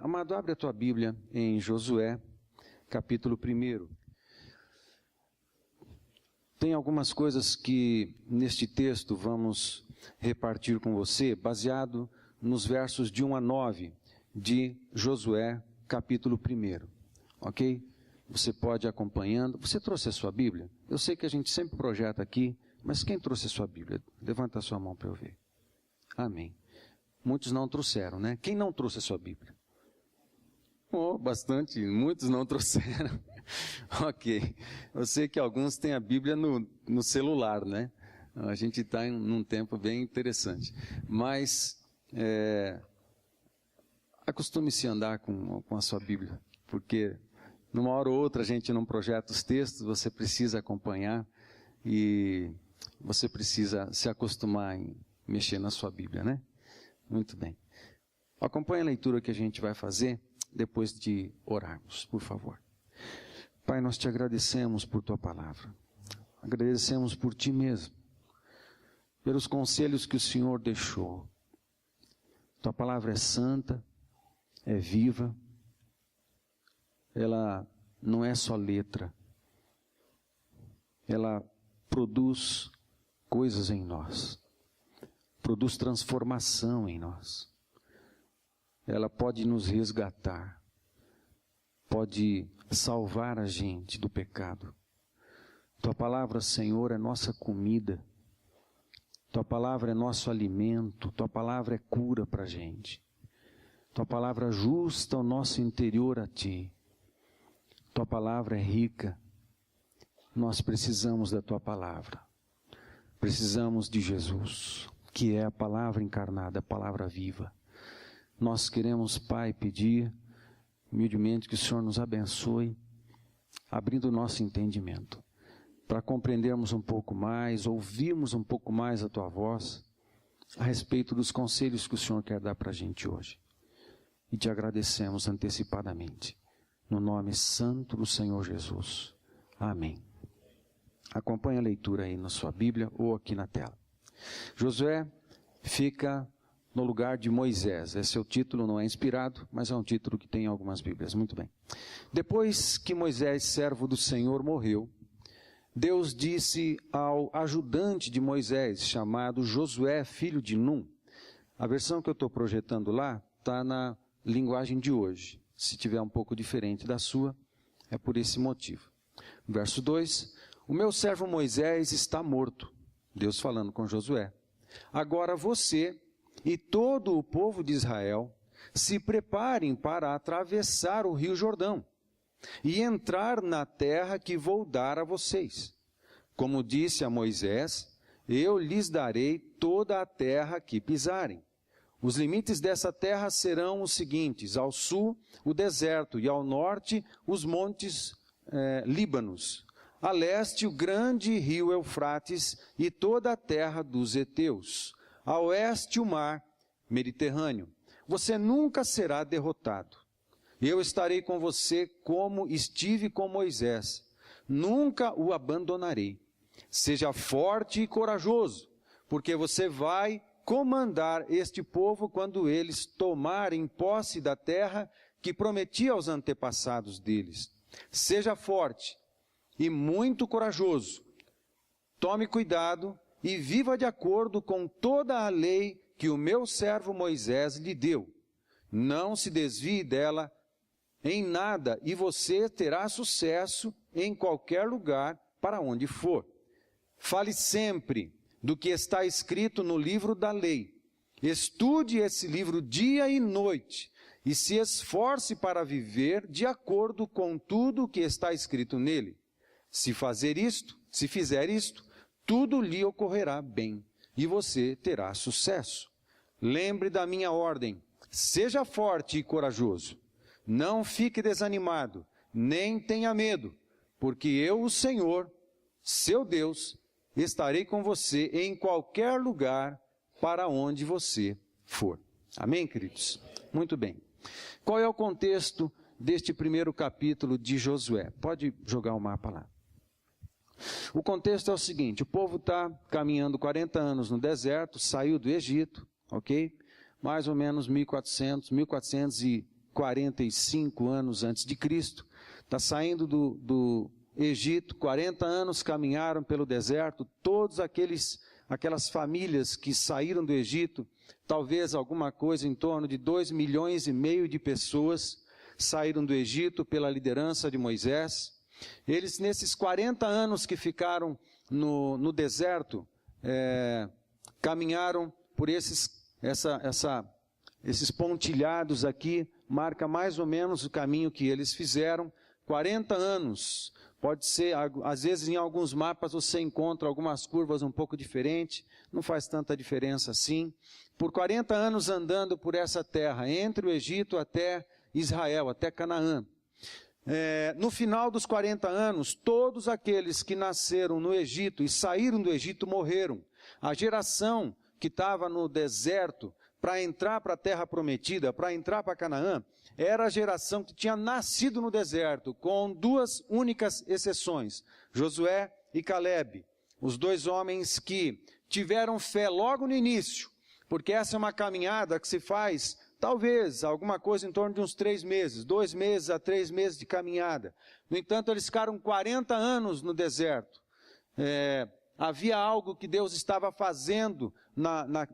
Amado, abre a tua Bíblia em Josué, capítulo 1. Tem algumas coisas que neste texto vamos repartir com você, baseado nos versos de 1 a 9 de Josué, capítulo 1. Ok? Você pode ir acompanhando. Você trouxe a sua Bíblia? Eu sei que a gente sempre projeta aqui, mas quem trouxe a sua Bíblia? Levanta a sua mão para eu ver. Amém. Muitos não trouxeram, né? Quem não trouxe a sua Bíblia? Oh, bastante. Muitos não trouxeram. Ok. Eu sei que alguns têm a Bíblia no celular, né? A gente está num tempo bem interessante. Mas, acostume-se a andar com a sua Bíblia, porque numa hora ou outra a gente não projeta os textos, você precisa acompanhar e você precisa se acostumar em mexer na sua Bíblia, né? Muito bem. Acompanhe a leitura que a gente vai fazer depois de orarmos, por favor. Pai, nós te agradecemos por tua palavra. Agradecemos por ti mesmo, pelos conselhos que o Senhor deixou. Tua palavra é santa, é viva. Ela não é só letra. Ela produz coisas em nós. Produz transformação em nós. Ela pode nos resgatar. Pode salvar a gente do pecado. Tua palavra, Senhor, é nossa comida. Tua palavra é nosso alimento. Tua palavra é cura para a gente. Tua palavra ajusta o nosso interior a Ti. Tua palavra é rica. Nós precisamos da Tua palavra. Precisamos de Jesus, que é a palavra encarnada, a palavra viva. Nós queremos, Pai, pedir humildemente que o Senhor nos abençoe, abrindo o nosso entendimento, para compreendermos um pouco mais, ouvirmos um pouco mais a Tua voz, a respeito dos conselhos que o Senhor quer dar para a gente hoje. E te agradecemos antecipadamente, no nome santo do Senhor Jesus. Amém. Acompanhe a leitura aí na sua Bíblia ou aqui na tela. Josué fica no lugar de Moisés. Esse é o título, não é inspirado, mas é um título que tem em algumas Bíblias. Muito bem. Depois que Moisés, servo do Senhor, morreu, Deus disse ao ajudante de Moisés, chamado Josué, filho de Num. A versão que eu estou projetando lá está na linguagem de hoje. Se tiver um pouco diferente da sua, é por esse motivo. Verso 2: o meu servo Moisés está morto. Deus falando com Josué. Agora você e todo o povo de Israel se preparem para atravessar o rio Jordão e entrar na terra que vou dar a vocês. Como disse a Moisés, eu lhes darei toda a terra que pisarem. Os limites dessa terra serão os seguintes: ao sul, o deserto, e ao norte, os montes Líbanos. A leste, o grande rio Eufrates e toda a terra dos heteus. A oeste, o mar Mediterrâneo. Você nunca será derrotado. Eu estarei com você como estive com Moisés. Nunca o abandonarei. Seja forte e corajoso, porque você vai comandar este povo quando eles tomarem posse da terra que prometi aos antepassados deles. Seja forte e muito corajoso. Tome cuidado e viva de acordo com toda a lei que o meu servo Moisés lhe deu. Não se desvie dela em nada e você terá sucesso em qualquer lugar para onde for. Fale sempre do que está escrito no livro da lei. Estude esse livro dia e noite e se esforce para viver de acordo com tudo o que está escrito nele. Se fizer isto, tudo lhe ocorrerá bem e você terá sucesso. Lembre da minha ordem, seja forte e corajoso. Não fique desanimado, nem tenha medo, porque eu, o Senhor, seu Deus, estarei com você em qualquer lugar para onde você for. Amém, queridos? Muito bem. Qual é o contexto deste primeiro capítulo de Josué? Pode jogar o mapa lá. O contexto é o seguinte: o povo está caminhando 40 anos no deserto, saiu do Egito, ok? Mais ou menos 1400, 1440 45 anos antes de Cristo, está saindo do Egito, 40 anos caminharam pelo deserto, todos aquelas famílias que saíram do Egito, talvez alguma coisa em torno de 2,5 milhões de pessoas saíram do Egito pela liderança de Moisés. Eles, nesses 40 anos que ficaram no deserto, caminharam por esses pontilhados aqui, marca mais ou menos o caminho que eles fizeram, 40 anos. Pode ser, às vezes em alguns mapas você encontra algumas curvas um pouco diferentes, não faz tanta diferença assim. Por 40 anos andando por essa terra, entre o Egito até Israel, até Canaã. No final dos 40 anos, todos aqueles que nasceram no Egito e saíram do Egito morreram. A geração que estava no deserto para entrar para a terra prometida, para entrar para Canaã, era a geração que tinha nascido no deserto, com 2 únicas exceções, Josué e Calebe, os 2 homens que tiveram fé logo no início, porque essa é uma caminhada que se faz, talvez, alguma coisa em torno de uns 3 meses, 2 meses a 3 meses de caminhada. No entanto, eles ficaram 40 anos no deserto. Havia algo que Deus estava fazendo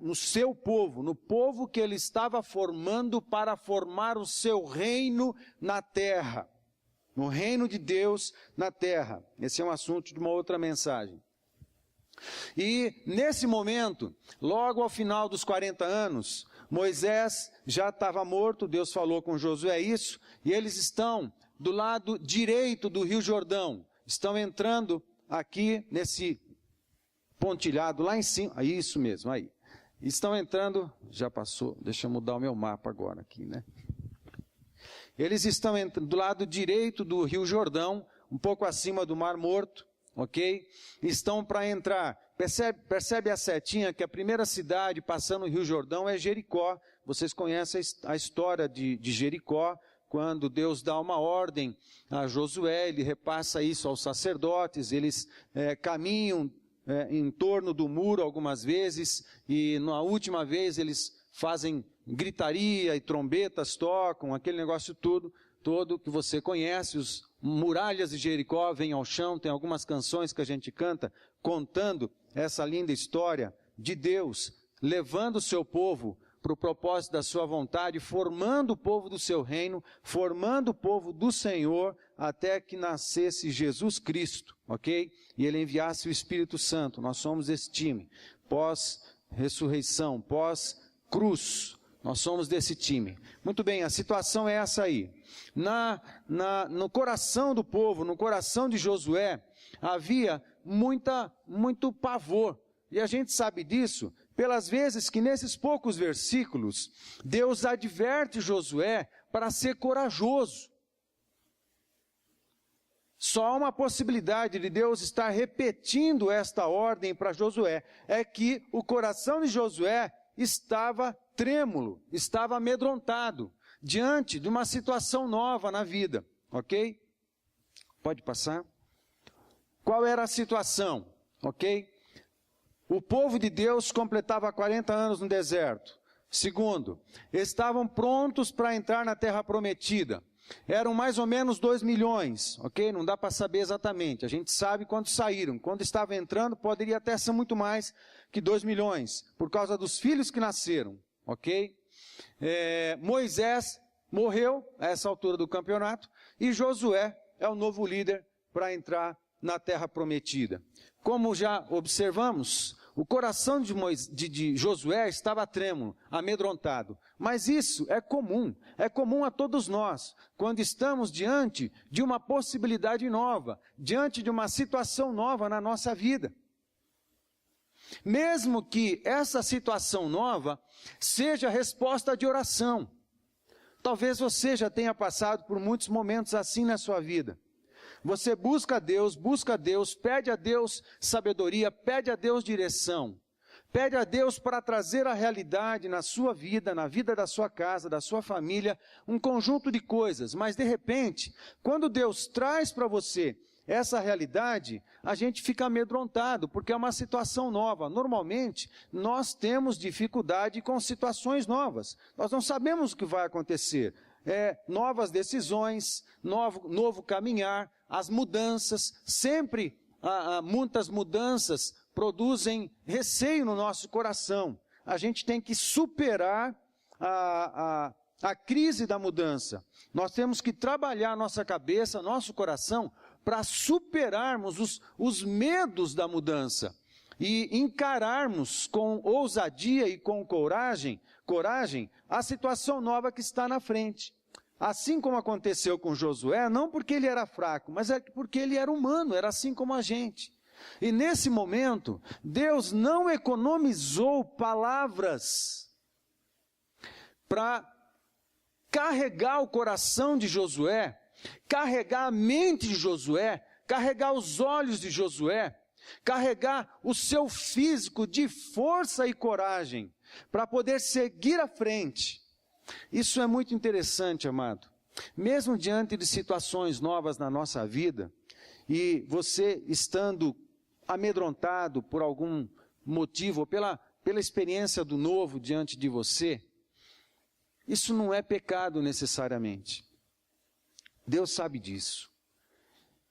no seu povo, no povo que Ele estava formando para formar o seu reino na terra. No reino de Deus na terra. Esse é um assunto de uma outra mensagem. E nesse momento, logo ao final dos 40 anos, Moisés já estava morto, Deus falou com Josué isso, e eles estão do lado direito do Rio Jordão, estão entrando aqui nesse pontilhado lá em cima, isso mesmo, aí. Estão entrando, já passou, deixa eu mudar o meu mapa agora aqui, né? Eles estão entrando do lado direito do Rio Jordão, um pouco acima do Mar Morto, ok? Estão para entrar, percebe a setinha que a primeira cidade passando o Rio Jordão é Jericó. Vocês conhecem a história de Jericó, quando Deus dá uma ordem a Josué, ele repassa isso aos sacerdotes, eles caminham em torno do muro algumas vezes, e na última vez eles fazem gritaria e trombetas tocam, aquele negócio todo que você conhece, os muralhas de Jericó vêm ao chão, tem algumas canções que a gente canta, contando essa linda história de Deus, levando o seu povo para o propósito da sua vontade, formando o povo do seu reino, formando o povo do Senhor, até que nascesse Jesus Cristo, ok? E Ele enviasse o Espírito Santo. Nós somos esse time, pós-ressurreição, pós-cruz, nós somos desse time. Muito bem, a situação é essa aí. No coração do povo, no coração de Josué, havia muito pavor. E a gente sabe disso pelas vezes que nesses poucos versículos, Deus adverte Josué para ser corajoso. Só há uma possibilidade de Deus estar repetindo esta ordem para Josué, é que o coração de Josué estava trêmulo, estava amedrontado, diante de uma situação nova na vida, ok? Pode passar? Qual era a situação, ok? O povo de Deus completava 40 anos no deserto. Segundo, estavam prontos para entrar na terra prometida. Eram mais ou menos 2 milhões, ok? Não dá para saber exatamente. A gente sabe quando saíram. Quando estava entrando, poderia até ser muito mais que 2 milhões, por causa dos filhos que nasceram, ok? Moisés morreu a essa altura do campeonato, e Josué é o novo líder para entrar na terra prometida. Como já observamos, o coração de Josué estava trêmulo, amedrontado. Mas isso é comum a todos nós, quando estamos diante de uma possibilidade nova, diante de uma situação nova na nossa vida. Mesmo que essa situação nova seja resposta de oração. Talvez você já tenha passado por muitos momentos assim na sua vida. Você busca a Deus, pede a Deus sabedoria, pede a Deus direção. Pede a Deus para trazer a realidade na sua vida, na vida da sua casa, da sua família, um conjunto de coisas. Mas de repente, quando Deus traz para você essa realidade, a gente fica amedrontado, porque é uma situação nova. Normalmente, nós temos dificuldade com situações novas. Nós não sabemos o que vai acontecer. novas decisões, novo caminhar, as mudanças, sempre muitas mudanças produzem receio no nosso coração. A gente tem que superar a crise da mudança. Nós temos que trabalhar nossa cabeça, nosso coração, para superarmos os medos da mudança e encararmos com ousadia e com coragem a situação nova que está na frente. Assim como aconteceu com Josué, não porque ele era fraco, mas é porque ele era humano, era assim como a gente. E nesse momento, Deus não economizou palavras para carregar o coração de Josué, carregar a mente de Josué, carregar os olhos de Josué, carregar o seu físico de força e coragem, para poder seguir à frente. Isso é muito interessante, amado. Mesmo diante de situações novas na nossa vida, e você estando amedrontado por algum motivo, ou pela experiência do novo diante de você, isso não é pecado necessariamente. Deus sabe disso.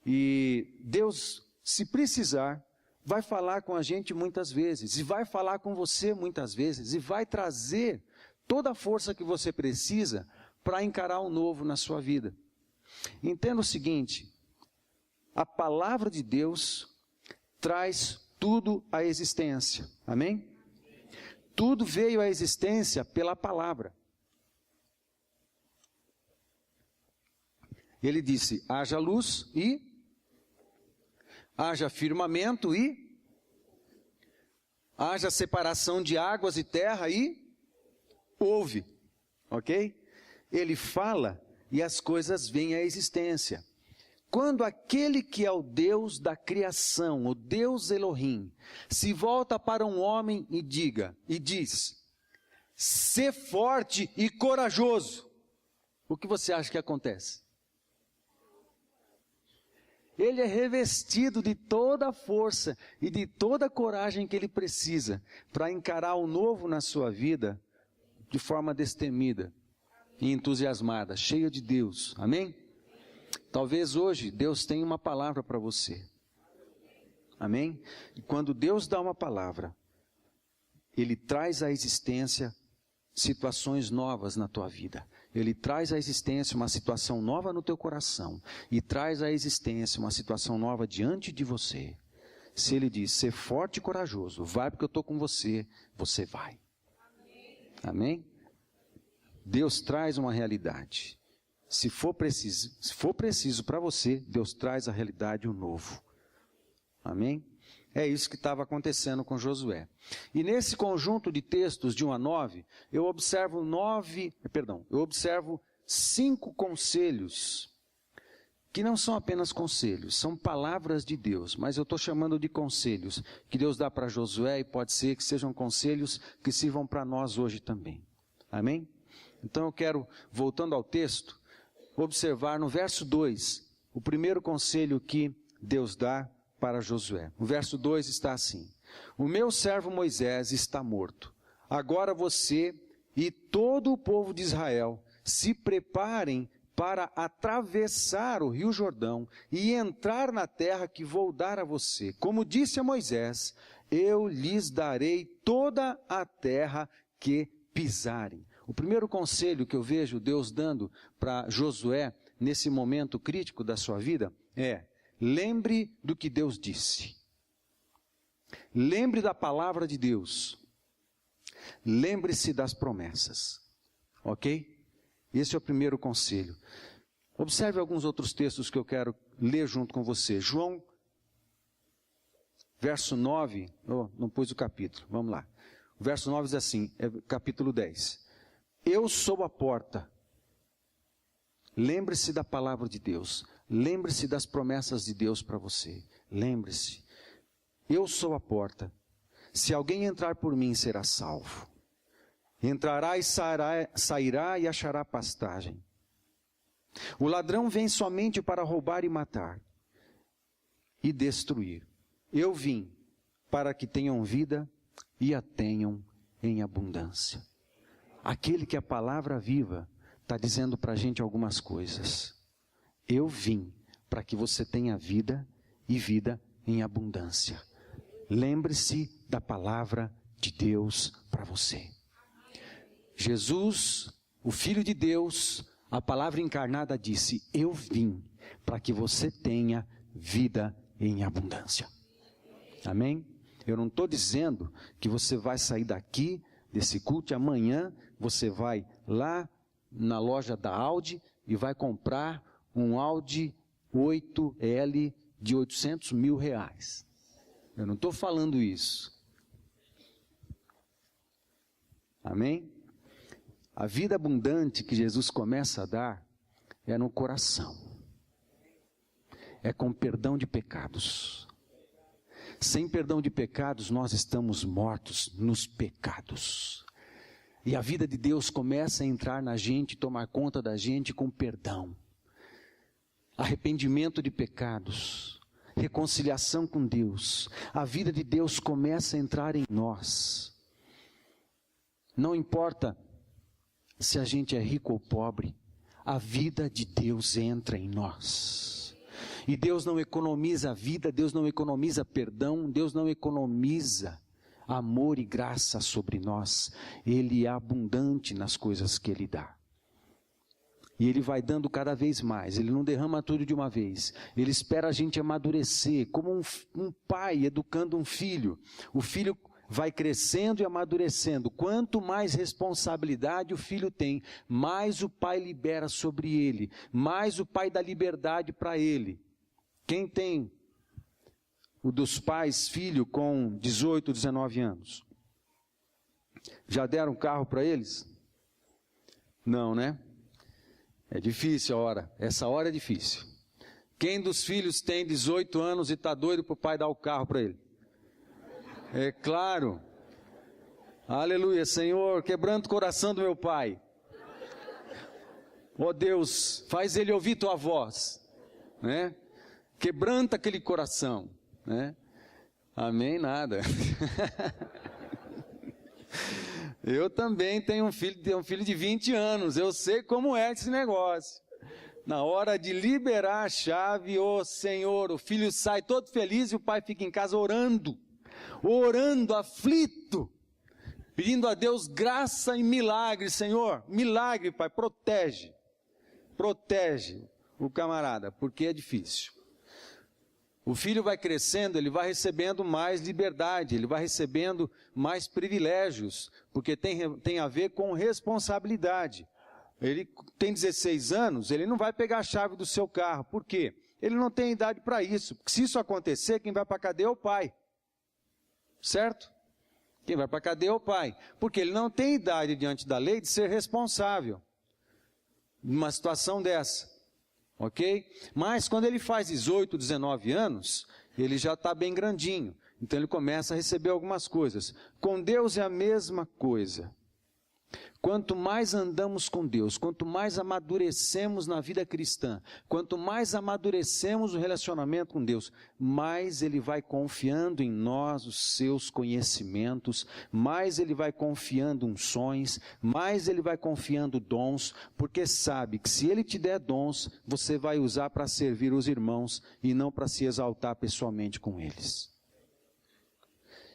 E Deus, se precisar, vai falar com a gente muitas vezes, e vai falar com você muitas vezes, e vai trazer toda a força que você precisa para encarar o novo na sua vida. Entenda o seguinte: a palavra de Deus traz tudo à existência. Amém? Tudo veio à existência pela palavra. Ele disse: haja luz e haja firmamento e haja separação de águas e terra e houve. Ok? Ele fala e as coisas vêm à existência. Quando aquele que é o Deus da criação, o Deus Elohim, se volta para um homem e diz: sê forte e corajoso, o que você acha que acontece? Ele é revestido de toda a força e de toda a coragem que ele precisa para encarar o novo na sua vida de forma destemida e entusiasmada, cheia de Deus. Amém? Talvez hoje Deus tenha uma palavra para você. Amém? E quando Deus dá uma palavra, Ele traz à existência situações novas na tua vida. Ele traz à existência uma situação nova no teu coração. E traz à existência uma situação nova diante de você. Se Ele diz: ser forte e corajoso, vai porque eu estou com você, você vai. Amém? Deus traz uma realidade. Se for preciso para você, Deus traz a realidade, o novo. Amém? É isso que estava acontecendo com Josué. E nesse conjunto de textos de 1 a 9, eu observo 5 conselhos, que não são apenas conselhos, são palavras de Deus, mas eu estou chamando de conselhos, que Deus dá para Josué, e pode ser que sejam conselhos que sirvam para nós hoje também. Amém? Então eu quero, voltando ao texto, observar no verso 2, o primeiro conselho que Deus dá para Josué. O verso 2 está assim: o meu servo Moisés está morto. Agora você e todo o povo de Israel se preparem para atravessar o rio Jordão e entrar na terra que vou dar a você. Como disse a Moisés, eu lhes darei toda a terra que pisarem. O primeiro conselho que eu vejo Deus dando para Josué nesse momento crítico da sua vida é: lembre do que Deus disse. Lembre da palavra de Deus. Lembre-se das promessas. Ok? Esse é o primeiro conselho. Observe alguns outros textos que eu quero ler junto com você. João, verso 9. Não pus o capítulo, vamos lá. O verso 9 diz assim, capítulo 10. Eu sou a porta. Lembre-se da palavra de Deus. Lembre-se das promessas de Deus para você. Lembre-se. Eu sou a porta. Se alguém entrar por mim, será salvo. Entrará e sairá e achará pastagem. O ladrão vem somente para roubar e matar e destruir. Eu vim para que tenham vida e a tenham em abundância. Aquele que a palavra viva está dizendo para a gente algumas coisas. Eu vim para que você tenha vida e vida em abundância. Lembre-se da palavra de Deus para você. Jesus, o Filho de Deus, a palavra encarnada disse: eu vim para que você tenha vida em abundância. Amém? Eu não estou dizendo que você vai sair daqui, desse culto, e amanhã você vai lá na loja da Audi e vai comprar um Audi 8L de 800 mil reais. Eu não estou falando isso. Amém? A vida abundante que Jesus começa a dar é no coração. É com perdão de pecados. Sem perdão de pecados, nós estamos mortos nos pecados. E a vida de Deus começa a entrar na gente, tomar conta da gente com perdão. Arrependimento de pecados, reconciliação com Deus. A vida de Deus começa a entrar em nós. Não importa se a gente é rico ou pobre, a vida de Deus entra em nós. E Deus não economiza a vida, Deus não economiza perdão, Deus não economiza amor e graça sobre nós. Ele é abundante nas coisas que Ele dá. E Ele vai dando cada vez mais, Ele não derrama tudo de uma vez. Ele espera a gente amadurecer, como um pai educando um filho. O filho vai crescendo e amadurecendo. Quanto mais responsabilidade o filho tem, mais o pai libera sobre ele, mais o pai dá liberdade para ele. Quem tem o dos pais, filho com 18, 19 anos? Já deram carro para eles? Não, né? É difícil a hora, essa hora é difícil. Quem dos filhos tem 18 anos e está doido para o pai dar o carro para ele? É claro. Aleluia, Senhor, quebrando o coração do meu pai. Ó Deus, faz ele ouvir tua voz, né? Quebranta aquele coração, né? Amém, nada. Eu também tenho um filho de 20 anos, eu sei como é esse negócio. Na hora de liberar a chave, ô Senhor, o filho sai todo feliz e o pai fica em casa orando, aflito, pedindo a Deus graça e milagre. Senhor, milagre, Pai, protege o camarada, porque é difícil. O filho vai crescendo, ele vai recebendo mais liberdade, ele vai recebendo mais privilégios, porque tem a ver com responsabilidade. Ele tem 16 anos, ele não vai pegar a chave do seu carro. Por quê? Ele não tem idade para isso. Porque se isso acontecer, quem vai para a cadeia é o pai. Certo? Quem vai para a cadeia é o pai. Porque ele não tem idade diante da lei de ser responsável numa situação dessa. Ok? Mas quando ele faz 18, 19 anos, ele já está bem grandinho. Então ele começa a receber algumas coisas. Com Deus é a mesma coisa. Quanto mais andamos com Deus, quanto mais amadurecemos na vida cristã, quanto mais amadurecemos o relacionamento com Deus, mais Ele vai confiando em nós os seus conhecimentos, mais Ele vai confiando unções, mais Ele vai confiando dons, porque sabe que se Ele te der dons, você vai usar para servir os irmãos e não para se exaltar pessoalmente com eles.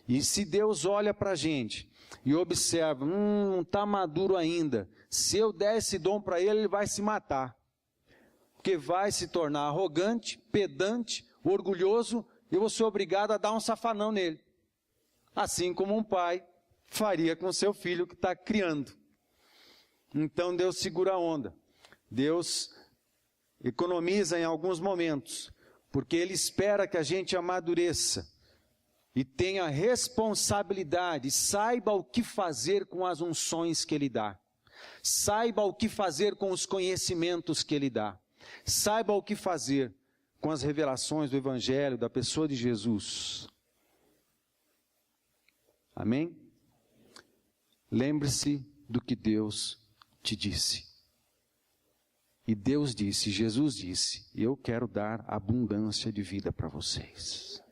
E se Deus olha para a gente e observa, não está maduro ainda, se eu der esse dom para ele, ele vai se matar, porque vai se tornar arrogante, pedante, orgulhoso, e eu vou ser obrigado a dar um safanão nele, assim como um pai faria com seu filho que está criando. Então Deus segura a onda, Deus economiza em alguns momentos, porque Ele espera que a gente amadureça, e tenha responsabilidade, saiba o que fazer com as unções que Ele dá. Saiba o que fazer com os conhecimentos que Ele dá. Saiba o que fazer com as revelações do Evangelho, da pessoa de Jesus. Amém? Lembre-se do que Deus te disse. E Deus disse, Jesus disse, eu quero dar abundância de vida para vocês.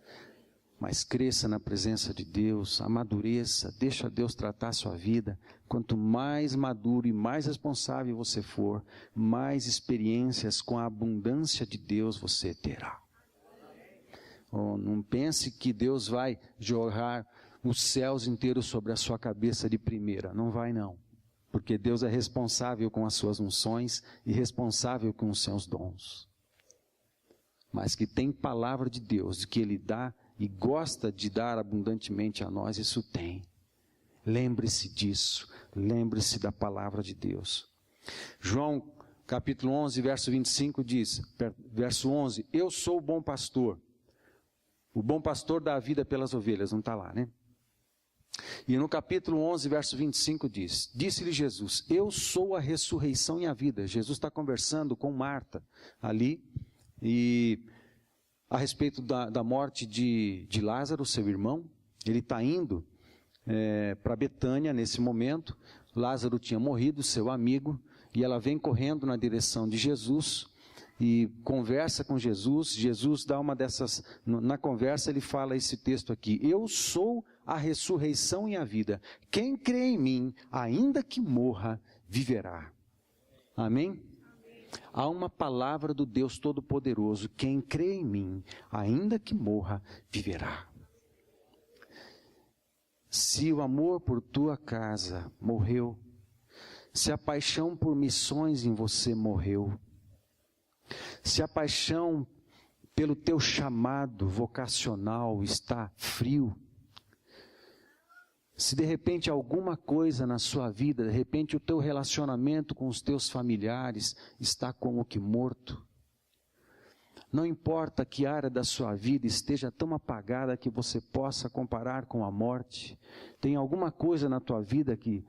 mas cresça na presença de Deus, amadureça, deixa Deus tratar a sua vida. Quanto mais maduro e mais responsável você for, mais experiências com a abundância de Deus você terá. Oh, não pense que Deus vai jorrar os céus inteiros sobre a sua cabeça de primeira. Não vai não. Porque Deus é responsável com as suas unções e responsável com os seus dons. Mas que tem palavra de Deus, que Ele dá e gosta de dar abundantemente a nós, isso tem. Lembre-se disso, lembre-se da palavra de Deus. João capítulo 11, verso 25 diz, verso 11, eu sou o bom pastor dá a vida pelas ovelhas, não está lá, né? E no capítulo 11, verso 25 diz, disse-lhe Jesus, eu sou a ressurreição e a vida. Jesus está conversando com Marta ali, e a respeito da morte de Lázaro, seu irmão. Ele está indo para Betânia nesse momento. Lázaro tinha morrido, seu amigo, e ela vem correndo na direção de Jesus e conversa com Jesus. Jesus dá uma dessas, na conversa ele fala esse texto aqui, eu sou a ressurreição e a vida, quem crê em mim, ainda que morra, viverá. Amém? Há uma palavra do Deus Todo-Poderoso, quem crê em mim, ainda que morra, viverá. Se o amor por tua casa morreu, se a paixão por missões em você morreu, se a paixão pelo teu chamado vocacional está frio, se de repente alguma coisa na sua vida, de repente o teu relacionamento com os teus familiares está como que morto, não importa que área da sua vida esteja tão apagada que você possa comparar com a morte, tem alguma coisa na tua vida que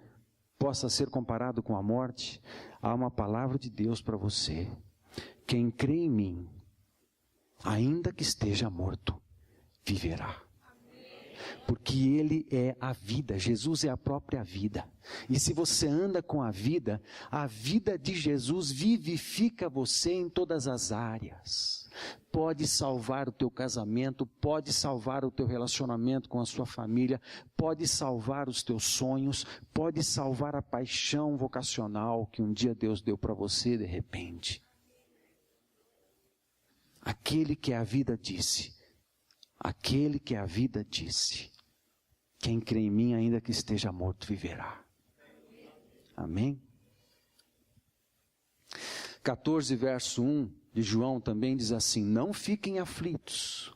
possa ser comparado com a morte, há uma palavra de Deus para você. Quem crê em mim, ainda que esteja morto, viverá. Porque Ele é a vida, Jesus é a própria vida. E se você anda com a vida de Jesus vivifica você em todas as áreas. Pode salvar o teu casamento, pode salvar o teu relacionamento com a sua família, pode salvar os teus sonhos, pode salvar a paixão vocacional que um dia Deus deu para você de repente. Aquele que é a vida disse, quem crê em mim, ainda que esteja morto, viverá. Amém? 14, verso 1 de João também diz assim, não fiquem aflitos,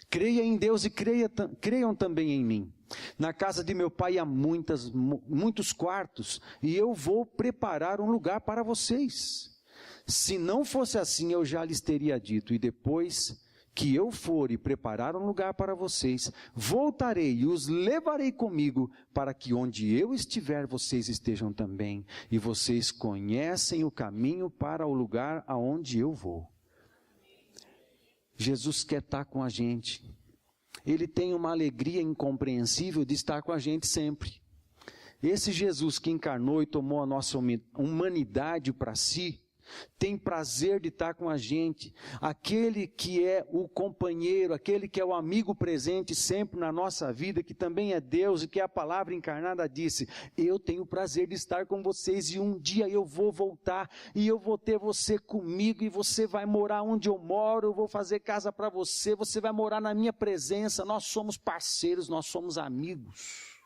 creia em Deus e creiam também em mim. Na casa de meu pai há muitos quartos, e eu vou preparar um lugar para vocês. Se não fosse assim, eu já lhes teria dito, e depois que eu for e preparar um lugar para vocês, voltarei e os levarei comigo, para que onde eu estiver, vocês estejam também, e vocês conhecem o caminho para o lugar aonde eu vou. Jesus quer estar com a gente. Ele tem uma alegria incompreensível de estar com a gente sempre. Esse Jesus que encarnou e tomou a nossa humanidade para si, tem prazer de estar com a gente, aquele que é o companheiro, aquele que é o amigo presente sempre na nossa vida, que também é Deus e que a palavra encarnada disse, eu tenho prazer de estar com vocês e um dia eu vou voltar e eu vou ter você comigo e você vai morar onde eu moro, eu vou fazer casa para você, você vai morar na minha presença, nós somos parceiros, nós somos amigos.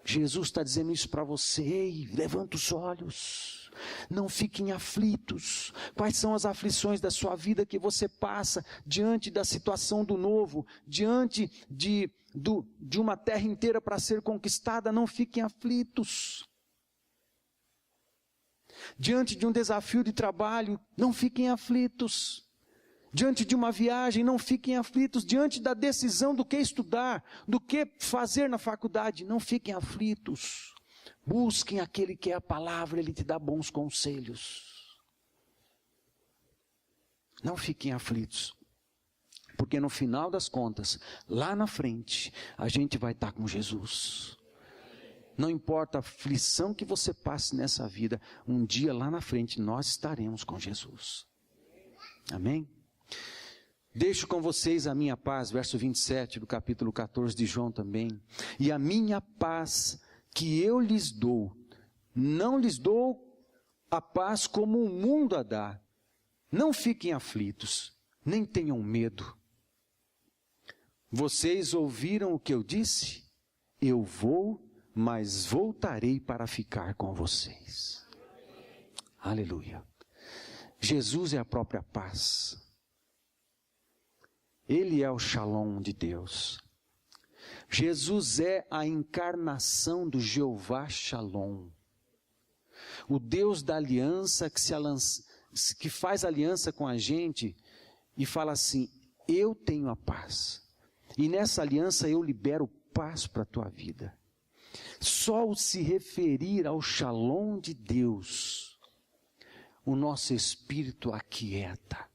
Jesus está dizendo isso para você, ei, levanta os olhos, não fiquem aflitos. Quais são as aflições da sua vida que você passa diante da situação do novo, diante de uma terra inteira para ser conquistada? Não fiquem aflitos. Diante de um desafio de trabalho, não fiquem aflitos. Diante de uma viagem, não fiquem aflitos. Diante da decisão do que estudar, do que fazer na faculdade, não fiquem aflitos. Busquem aquele que é a palavra, ele te dá bons conselhos. Não fiquem aflitos. Porque no final das contas, lá na frente, a gente vai estar com Jesus. Não importa a aflição que você passe nessa vida, um dia lá na frente nós estaremos com Jesus. Amém? Deixo com vocês a minha paz, verso 27 do capítulo 14 de João também. E a minha paz que eu lhes dou, não lhes dou a paz como o mundo a dá. Não fiquem aflitos, nem tenham medo. Vocês ouviram o que eu disse? Eu vou, mas voltarei para ficar com vocês. Aleluia. Jesus é a própria paz. Ele é o Shalom de Deus. Jesus é a encarnação do Jeová Shalom. O Deus da aliança que faz aliança com a gente e fala assim, eu tenho a paz. E nessa aliança eu libero paz para a tua vida. Só o se referir ao Shalom de Deus, o nosso espírito aquieta.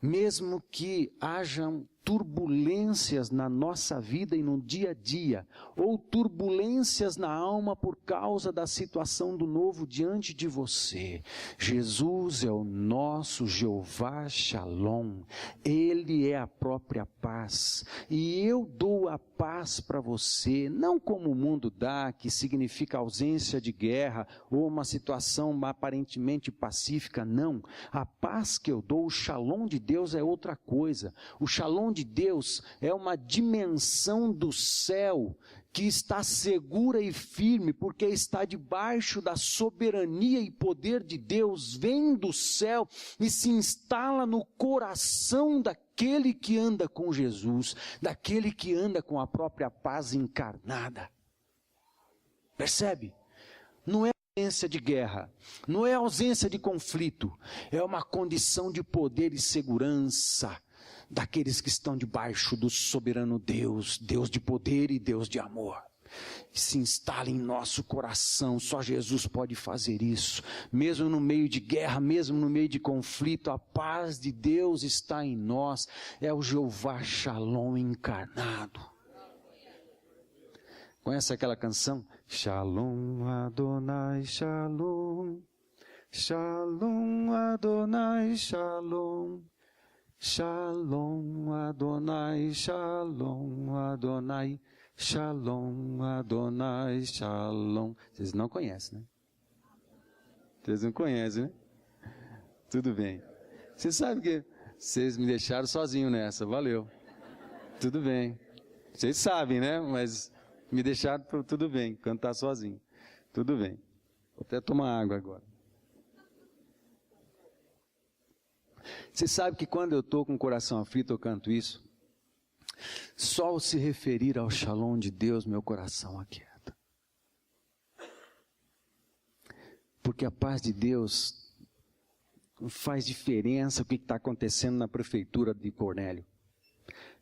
Mesmo que hajam turbulências na nossa vida e no dia a dia, ou turbulências na alma por causa da situação do novo diante de você, Jesus é o nosso Jeová Shalom, Ele é a própria paz, e eu dou a paz para você, não como o mundo dá, que significa ausência de guerra, ou uma situação aparentemente pacífica, não, a paz que eu dou, o Shalom de Deus é outra coisa, o Shalom de Deus é uma dimensão do céu que está segura e firme, porque está debaixo da soberania e poder de Deus, vem do céu e se instala no coração daquele que anda com Jesus, daquele que anda com a própria paz encarnada. Percebe? Não é ausência de guerra, não é ausência de conflito, é uma condição de poder e segurança daqueles que estão debaixo do soberano Deus, Deus de poder e Deus de amor. Se instala em nosso coração, só Jesus pode fazer isso. Mesmo no meio de guerra, mesmo no meio de conflito, a paz de Deus está em nós. É o Jeová Shalom encarnado. Conhece aquela canção? Shalom Adonai Shalom, Shalom Adonai Shalom, Shalom Adonai Shalom Adonai, Shalom Adonai Shalom. Vocês não conhecem, né? Vocês não conhecem, né? Tudo bem. Vocês sabem que vocês me deixaram sozinho nessa, valeu. Tudo bem. Vocês sabem, né? Mas me deixaram, tudo bem, cantar sozinho. Tudo bem. Vou até tomar água agora. Você sabe que quando eu estou com o coração aflito, eu canto isso. Só ao se referir ao Shalom de Deus, meu coração aquieta. Porque a paz de Deus não faz diferença o que está acontecendo na prefeitura de Cornélio.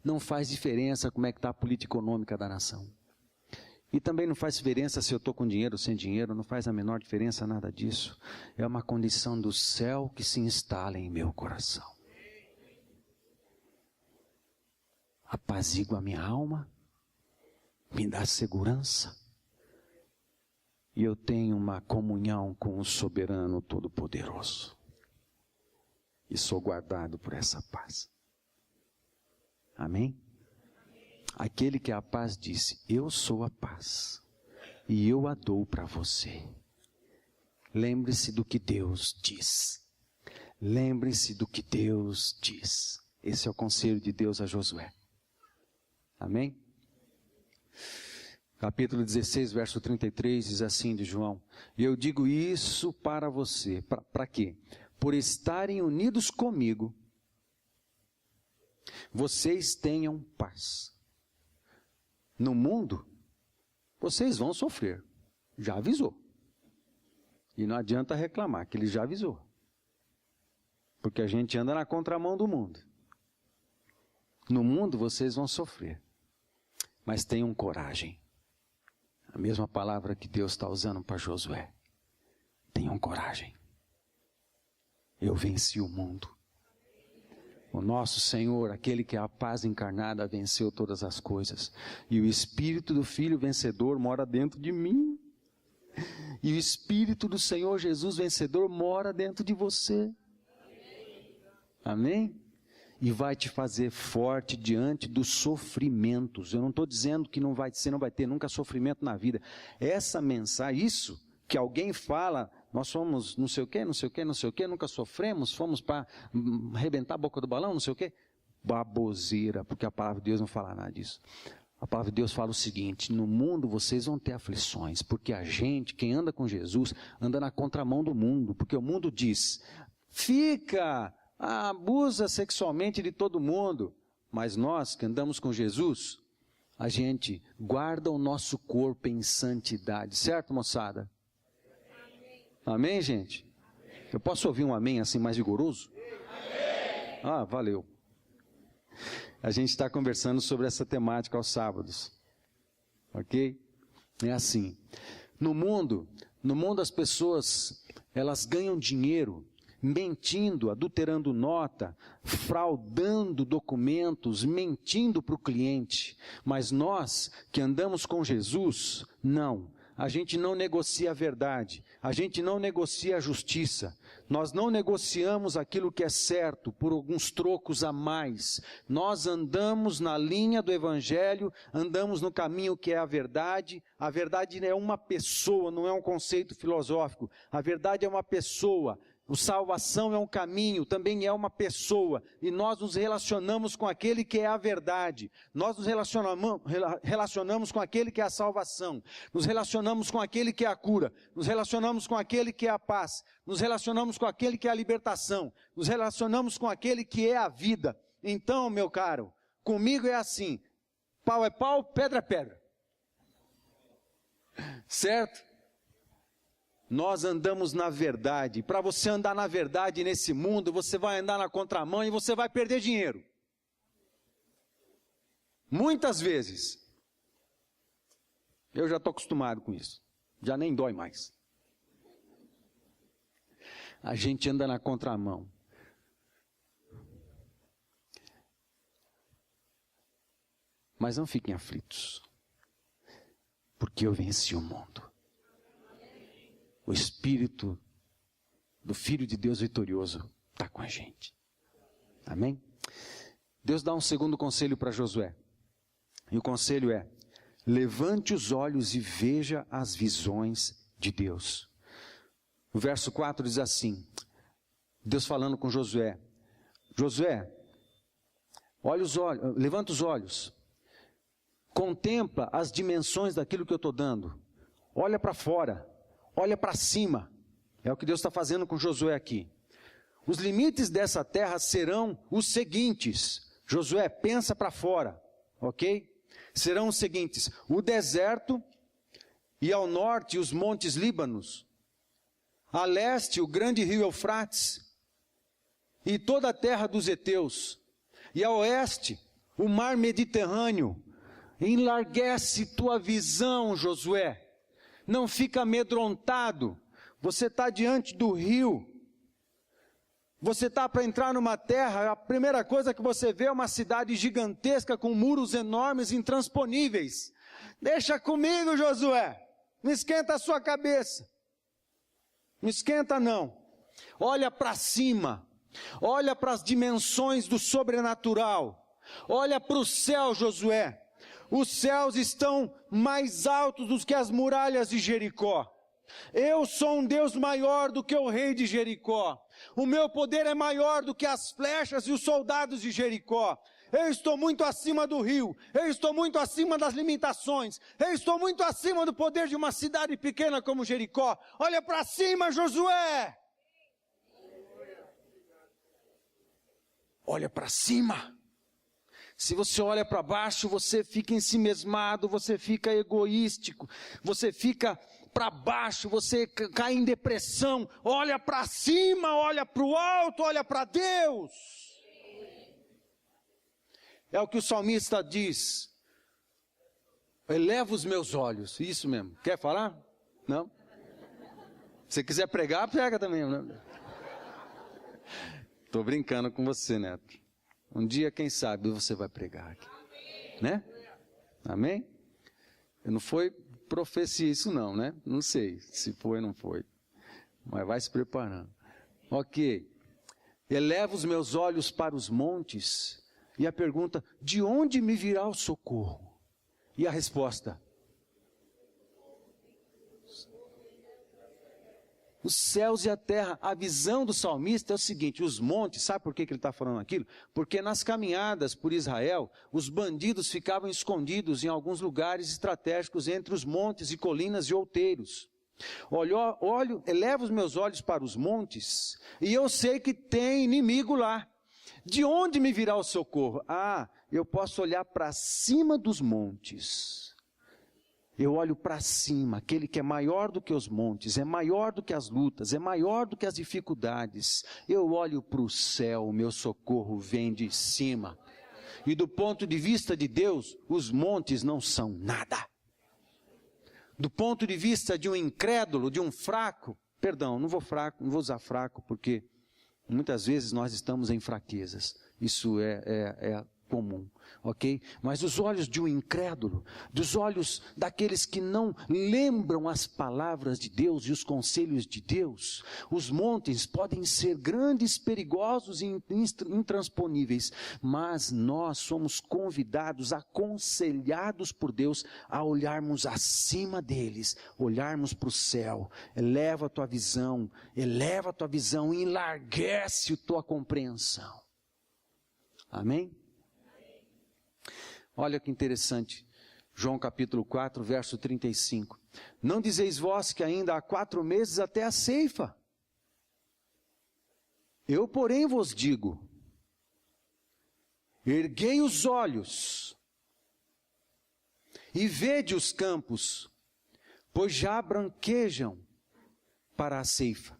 Não faz diferença como é que está a política econômica da nação. E também não faz diferença se eu estou com dinheiro ou sem dinheiro, não faz a menor diferença nada disso. É uma condição do céu que se instala em meu coração. Apazigua a minha alma, me dá segurança, e eu tenho uma comunhão com o soberano todo-poderoso. E sou guardado por essa paz. Amém? Aquele que é a paz disse, eu sou a paz, e eu a dou para você. Lembre-se do que Deus diz. Lembre-se do que Deus diz. Esse é o conselho de Deus a Josué. Amém? Capítulo 16, verso 33, diz assim de João, e eu digo isso para você, para quê? Por estarem unidos comigo, vocês tenham paz. No mundo, vocês vão sofrer. Já avisou. E não adianta reclamar, que ele já avisou. Porque a gente anda na contramão do mundo. No mundo, vocês vão sofrer. Mas tenham coragem. A mesma palavra que Deus está usando para Josué. Tenham coragem. Eu venci o mundo. O nosso Senhor, aquele que é a paz encarnada, venceu todas as coisas. E o Espírito do Filho vencedor mora dentro de mim. E o Espírito do Senhor Jesus vencedor mora dentro de você. Amém? e vai te fazer forte diante dos sofrimentos. Eu não estou dizendo que você não vai ter nunca sofrimento na vida. Essa mensagem, isso que alguém fala, nós somos não sei o quê, não sei o quê, não sei o quê, nunca sofremos, fomos para arrebentar a boca do balão, não sei o quê. Baboseira, porque a palavra de Deus não fala nada disso. A palavra de Deus fala o seguinte: no mundo vocês vão ter aflições, porque a gente, quem anda com Jesus, anda na contramão do mundo, porque o mundo diz, abusa sexualmente de todo mundo, mas nós que andamos com Jesus, a gente guarda o nosso corpo em santidade, certo, moçada? Amém, gente? Eu posso ouvir um amém assim mais vigoroso? Ah, valeu. A gente está conversando sobre essa temática aos sábados, ok? É assim, no mundo as pessoas, elas ganham dinheiro mentindo, adulterando nota, fraudando documentos, mentindo para o cliente. Mas nós que andamos com Jesus, não. A gente não negocia a verdade, a gente não negocia a justiça, nós não negociamos aquilo que é certo por alguns trocos a mais. Nós andamos na linha do Evangelho, andamos no caminho que é a verdade é uma pessoa, não é um conceito filosófico, a verdade é uma pessoa. O salvação é um caminho, também é uma pessoa, e nós nos relacionamos com aquele que é a verdade, nós nos relacionamos com aquele que é a salvação, nos relacionamos com aquele que é a cura, nos relacionamos com aquele que é a paz, nos relacionamos com aquele que é a libertação, nos relacionamos com aquele que é a vida. Então, meu caro, comigo é assim, pau é pau, pedra é pedra, certo? Nós andamos na verdade. Para você andar na verdade nesse mundo, você vai andar na contramão e você vai perder dinheiro. Muitas vezes. Eu já estou acostumado com isso. Já nem dói mais. A gente anda na contramão. Mas não fiquem aflitos. Porque eu venci o mundo. O Espírito do Filho de Deus vitorioso está com a gente. Amém? Deus dá um segundo conselho para Josué. E o conselho é: levante os olhos e veja as visões de Deus. O verso 4 diz assim, Deus falando com Josué: Josué, levanta os olhos, contempla as dimensões daquilo que eu estou dando, olha para fora, olha para cima. É o que Deus está fazendo com Josué aqui. Os limites dessa terra serão os seguintes. Josué, pensa para fora, ok? Serão os seguintes: o deserto, e ao norte os montes Líbanos, a leste o grande rio Eufrates, e toda a terra dos heteus, e a oeste o mar Mediterrâneo. Enlarguece tua visão, Josué. Não fica amedrontado. Você está diante do rio. Você está para entrar numa terra, a primeira coisa que você vê é uma cidade gigantesca com muros enormes, intransponíveis. Deixa comigo, Josué. Não esquenta a sua cabeça. Não esquenta não. Olha para cima. Olha para as dimensões do sobrenatural. Olha para o céu, Josué. Os céus estão mais altos do que as muralhas de Jericó. Eu sou um Deus maior do que o rei de Jericó. O meu poder é maior do que as flechas e os soldados de Jericó. Eu estou muito acima do rio. Eu estou muito acima das limitações. Eu estou muito acima do poder de uma cidade pequena como Jericó. Olha para cima, Josué. Olha para cima. Se você olha para baixo, você fica ensimesmado, você fica egoístico, você fica para baixo, você cai em depressão. Olha para cima, olha para o alto, olha para Deus. É o que o salmista diz. Eleva os meus olhos. Isso mesmo. Quer falar? Não? Se quiser pregar, prega também. Estou brincando com você, Neto. Um dia, quem sabe, você vai pregar aqui. Né? Amém? Não foi profecia isso não, né? Não sei se foi ou não foi. Mas vai se preparando. Ok. Elevo os meus olhos para os montes. E a pergunta, de onde me virá o socorro? E a resposta, os céus e a terra. A visão do salmista é o seguinte, os montes, sabe por que ele está falando aquilo? Porque nas caminhadas por Israel, os bandidos ficavam escondidos em alguns lugares estratégicos entre os montes e colinas e outeiros. Elevo os meus olhos para os montes, e eu sei que tem inimigo lá. De onde me virá o socorro? Eu posso olhar para cima dos montes. Eu olho para cima, aquele que é maior do que os montes, é maior do que as lutas, é maior do que as dificuldades. Eu olho para o céu, o meu socorro vem de cima. E do ponto de vista de Deus, os montes não são nada. Do ponto de vista de um incrédulo, de um fraco, não vou usar fraco, porque muitas vezes nós estamos em fraquezas. Isso é comum, ok? Mas os olhos de um incrédulo, dos olhos daqueles que não lembram as palavras de Deus e os conselhos de Deus, os montes podem ser grandes, perigosos e intransponíveis, mas nós somos convidados, aconselhados por Deus a olharmos acima deles, olharmos para o céu. Eleva a tua visão e enlarguece a tua compreensão. Amém? Olha que interessante, João capítulo 4, verso 35. Não dizeis vós que ainda há 4 meses até a ceifa? Eu, porém, vos digo, erguei os olhos e vede os campos, pois já branquejam para a ceifa.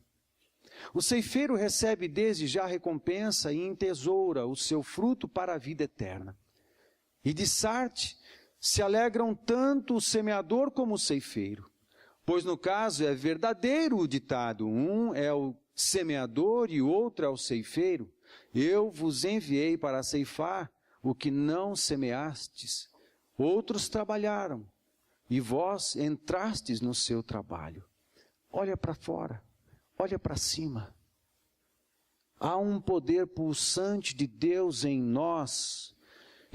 O ceifeiro recebe desde já a recompensa e entesoura o seu fruto para a vida eterna. E de Sarte se alegram tanto o semeador como o ceifeiro, pois no caso é verdadeiro o ditado, um é o semeador e o outro é o ceifeiro. Eu vos enviei para ceifar o que não semeastes, outros trabalharam, e vós entrastes no seu trabalho. Olha para fora, olha para cima. Há um poder pulsante de Deus em nós,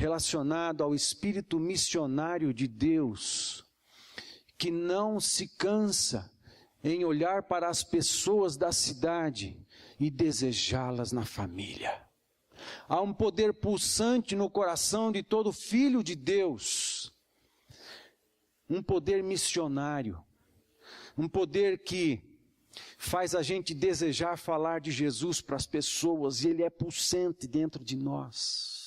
relacionado ao espírito missionário de Deus, que não se cansa em olhar para as pessoas da cidade e desejá-las na família. Há um poder pulsante no coração de todo filho de Deus, um poder missionário, um poder que faz a gente desejar falar de Jesus para as pessoas, e ele é pulsante dentro de nós.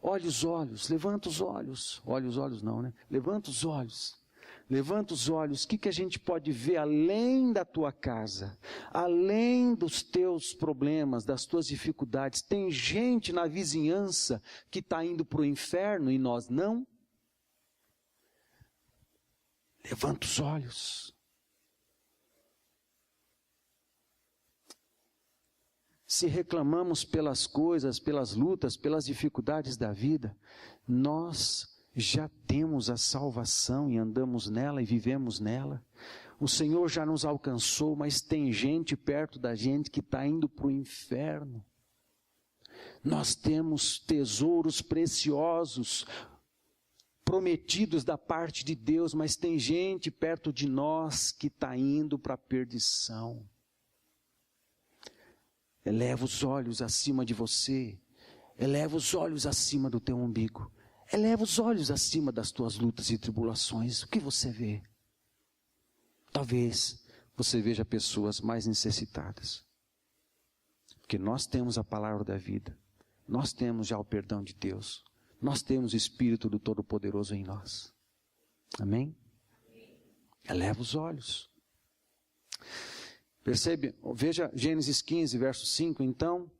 Olha os olhos, levanta os olhos. Olha os olhos não, né? Levanta os olhos. Levanta os olhos. O que a gente pode ver além da tua casa? Além dos teus problemas, das tuas dificuldades? Tem gente na vizinhança que está indo para o inferno e nós não? Levanta os olhos. Se reclamamos pelas coisas, pelas lutas, pelas dificuldades da vida, nós já temos a salvação e andamos nela e vivemos nela. O Senhor já nos alcançou, mas tem gente perto da gente que está indo para o inferno. Nós temos tesouros preciosos, prometidos da parte de Deus, mas tem gente perto de nós que está indo para a perdição. Eleva os olhos acima de você, eleva os olhos acima do teu umbigo, eleva os olhos acima das tuas lutas e tribulações. O que você vê? Talvez você veja pessoas mais necessitadas, porque nós temos a palavra da vida, nós temos já o perdão de Deus, nós temos o Espírito do Todo-Poderoso em nós. Amém? Eleva os olhos. Percebe? Veja Gênesis 15, verso 5, então,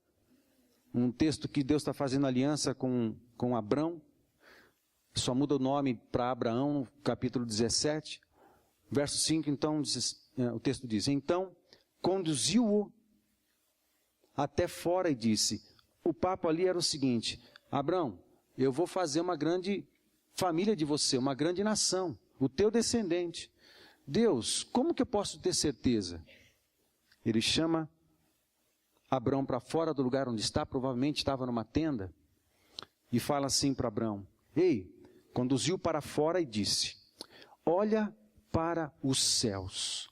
um texto que Deus está fazendo aliança com Abrão, só muda o nome para Abraão, no capítulo 17, verso 5, então, o texto diz, então, conduziu-o até fora e disse, o papo ali era o seguinte, Abrão, eu vou fazer uma grande família de você, uma grande nação, o teu descendente. Deus, como que eu posso ter certeza? Ele chama Abrão para fora do lugar onde está, provavelmente estava numa tenda, e fala assim para Abrão: ei, conduziu para fora e disse: olha para os céus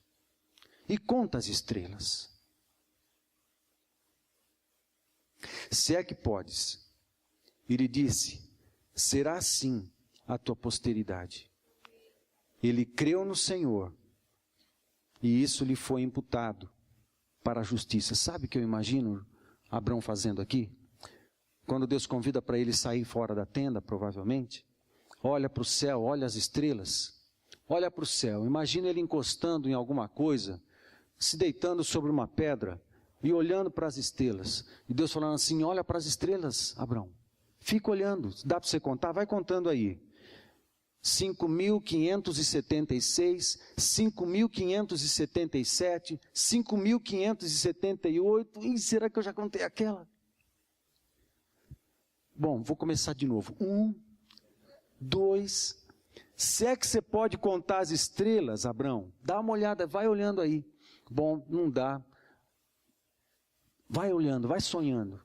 e conta as estrelas, se é que podes. E lhe disse: será assim a tua posteridade. Ele creu no Senhor, e isso lhe foi imputado para a justiça. Sabe o que eu imagino Abrão fazendo aqui? Quando Deus convida para ele sair fora da tenda, provavelmente, olha para o céu, olha as estrelas, olha para o céu. Imagina ele encostando em alguma coisa, se deitando sobre uma pedra e olhando para as estrelas. E Deus falando assim: olha para as estrelas, Abrão. Fica olhando, dá para você contar? Vai contando aí. 5.576, 5.577, 5.578. Ih, será que eu já contei aquela? Bom, vou começar de novo. 1, 2. Se é que você pode contar as estrelas, Abrão, dá uma olhada, vai olhando aí. Bom, não dá. Vai olhando, vai sonhando.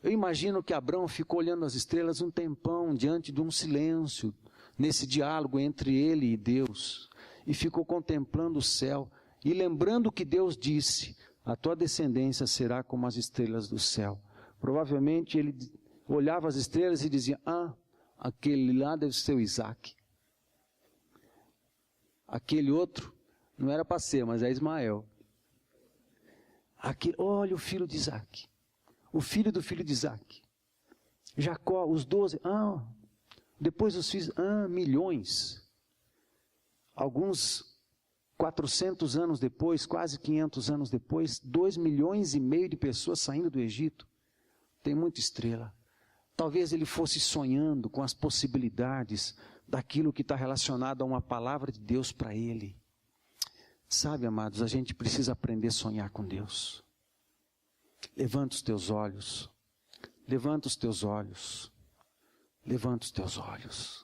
Eu imagino que Abrão ficou olhando as estrelas um tempão, diante de um silêncio, nesse diálogo entre ele e Deus, e ficou contemplando o céu, e lembrando que Deus disse: a tua descendência será como as estrelas do céu. Provavelmente ele olhava as estrelas e dizia: ah, aquele lá deve ser o Isaac. Aquele outro não era para ser, mas é Ismael. Olha o filho de Isaac. O filho do filho de Isaac. Jacó, os 12. Depois os filhos. Milhões. Alguns 400 anos depois, quase 500 anos depois, 2,5 milhões de pessoas saindo do Egito. Tem muita estrela. Talvez ele fosse sonhando com as possibilidades daquilo que está relacionado a uma palavra de Deus para ele. Sabe, amados, a gente precisa aprender a sonhar com Deus. Levanta os teus olhos. Levanta os teus olhos. Levanta os teus olhos.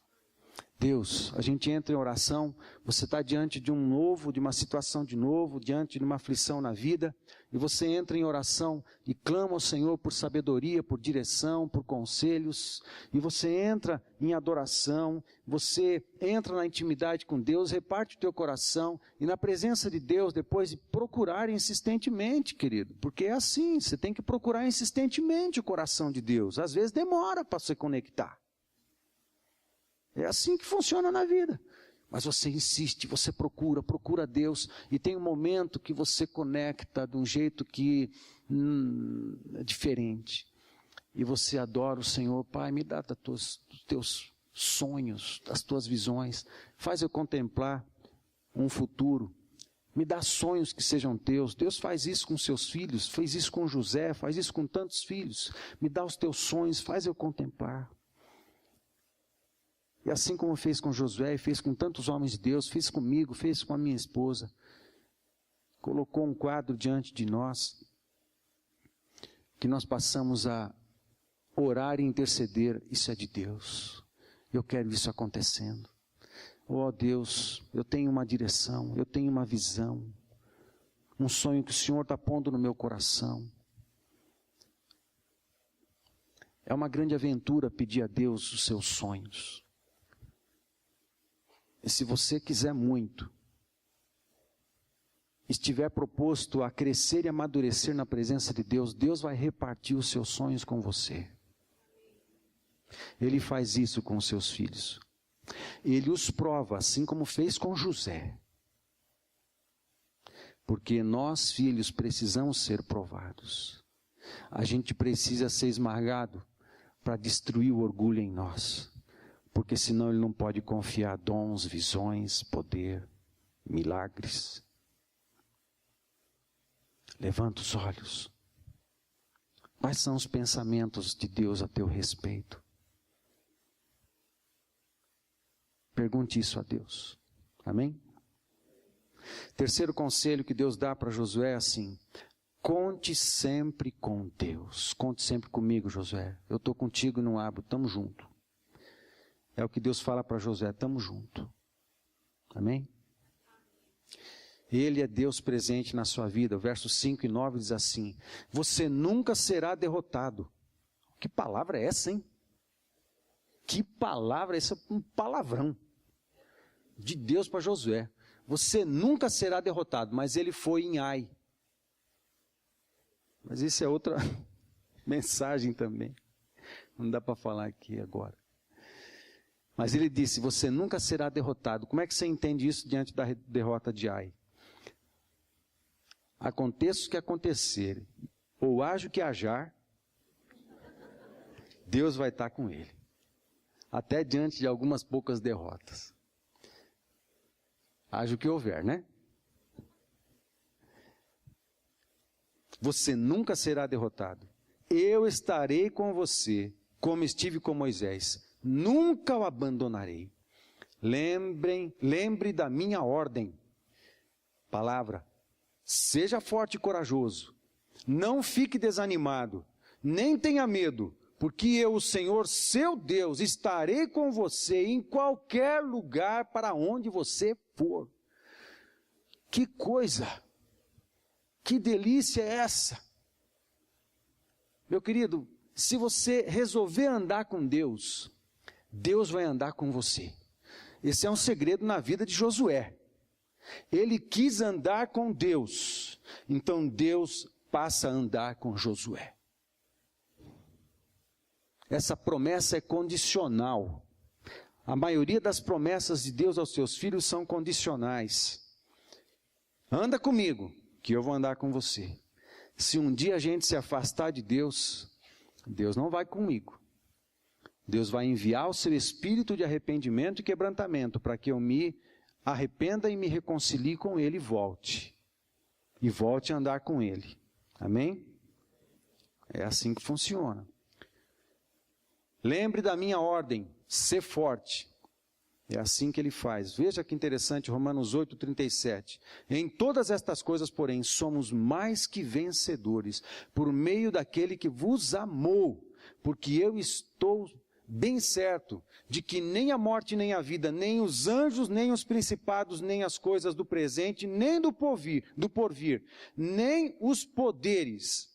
Deus, a gente entra em oração, você está diante de uma situação de novo, diante de uma aflição na vida, e você entra em oração e clama ao Senhor por sabedoria, por direção, por conselhos, e você entra em adoração, você entra na intimidade com Deus, reparte o teu coração, e na presença de Deus, depois de procurar insistentemente, querido, porque é assim, você tem que procurar insistentemente o coração de Deus, às vezes demora para se conectar. É assim que funciona na vida. Mas você insiste, você procura Deus, e tem um momento que você conecta de um jeito que é diferente. E você adora o Senhor. Pai, me dá dos teus sonhos, das tuas visões. Faz eu contemplar um futuro. Me dá sonhos que sejam teus. Deus faz isso com seus filhos, fez isso com José, faz isso com tantos filhos. Me dá os teus sonhos, faz eu contemplar. E assim como fez com Josué, fez com tantos homens de Deus, fez comigo, fez com a minha esposa. Colocou um quadro diante de nós, que nós passamos a orar e interceder. Isso é de Deus. Eu quero isso acontecendo. Oh Deus, eu tenho uma direção, eu tenho uma visão, um sonho que o Senhor está pondo no meu coração. É uma grande aventura pedir a Deus os seus sonhos. E se você quiser muito, estiver proposto a crescer e amadurecer na presença de Deus, Deus vai repartir os seus sonhos com você. Ele faz isso com os seus filhos. Ele os prova, assim como fez com José. Porque nós, filhos, precisamos ser provados. A gente precisa ser esmagado para destruir o orgulho em nós. Porque senão ele não pode confiar dons, visões, poder, milagres. Levanta os olhos. Quais são os pensamentos de Deus a teu respeito? Pergunte isso a Deus. Amém? Terceiro conselho que Deus dá para Josué é assim: conte sempre com Deus. Conte sempre comigo, Josué. Eu estou contigo e não abro, estamos juntos. É o que Deus fala para Josué, estamos juntos. Amém? Ele é Deus presente na sua vida. O verso 5 e 9 diz assim: você nunca será derrotado. Que palavra é essa, hein? Que palavra, esse é um palavrão de Deus para Josué. Você nunca será derrotado, mas ele foi em Ai. Mas isso é outra mensagem também. Não dá para falar aqui agora. Mas ele disse, você nunca será derrotado. Como é que você entende isso diante da derrota de Ai? Aconteça o que acontecer, ou haja o que hajar, Deus vai estar com ele. Até diante de algumas poucas derrotas. Haja o que houver, né? Você nunca será derrotado. Eu estarei com você, como estive com Moisés. Nunca o abandonarei. Lembre da minha ordem. Palavra. Seja forte e corajoso. Não fique desanimado. Nem tenha medo. Porque eu, o Senhor, seu Deus, estarei com você em qualquer lugar para onde você for. Que coisa! Que delícia é essa? Meu querido, se você resolver andar com Deus, Deus vai andar com você. Esse é um segredo na vida de Josué. Ele quis andar com Deus, então Deus passa a andar com Josué. Essa promessa é condicional. A maioria das promessas de Deus aos seus filhos são condicionais. Anda comigo, que eu vou andar com você. Se um dia a gente se afastar de Deus, Deus não vai comigo. Deus vai enviar o seu espírito de arrependimento e quebrantamento para que eu me arrependa e me reconcilie com Ele e volte a andar com Ele. Amém? É assim que funciona. Lembre da minha ordem, ser forte. É assim que ele faz. Veja que interessante, Romanos 8:37. Em todas estas coisas, porém, somos mais que vencedores, por meio daquele que vos amou, porque eu estou bem certo de que nem a morte, nem a vida, nem os anjos, nem os principados, nem as coisas do presente, nem do porvir, nem os poderes,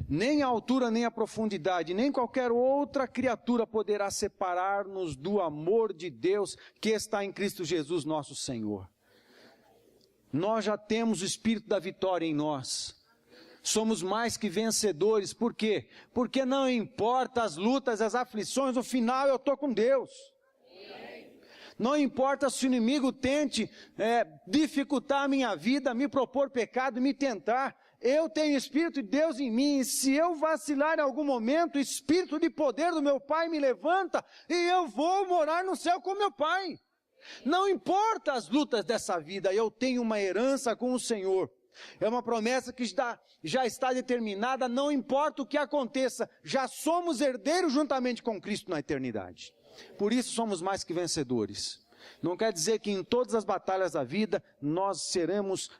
nem a altura, nem a profundidade, nem qualquer outra criatura poderá separar-nos do amor de Deus que está em Cristo Jesus, nosso Senhor. Nós já temos o Espírito da vitória em nós. Somos mais que vencedores. Por quê? Porque não importa as lutas, as aflições, no final eu estou com Deus. Não importa se o inimigo tente dificultar a minha vida, me propor pecado, me tentar. Eu tenho o Espírito de Deus em mim, e se eu vacilar em algum momento, o Espírito de poder do meu Pai me levanta, e eu vou morar no céu com meu Pai. Não importa as lutas dessa vida, eu tenho uma herança com o Senhor. É uma promessa que já está determinada, não importa o que aconteça, já somos herdeiros juntamente com Cristo na eternidade. Por isso somos mais que vencedores. Não quer dizer que em todas as batalhas da vida, nós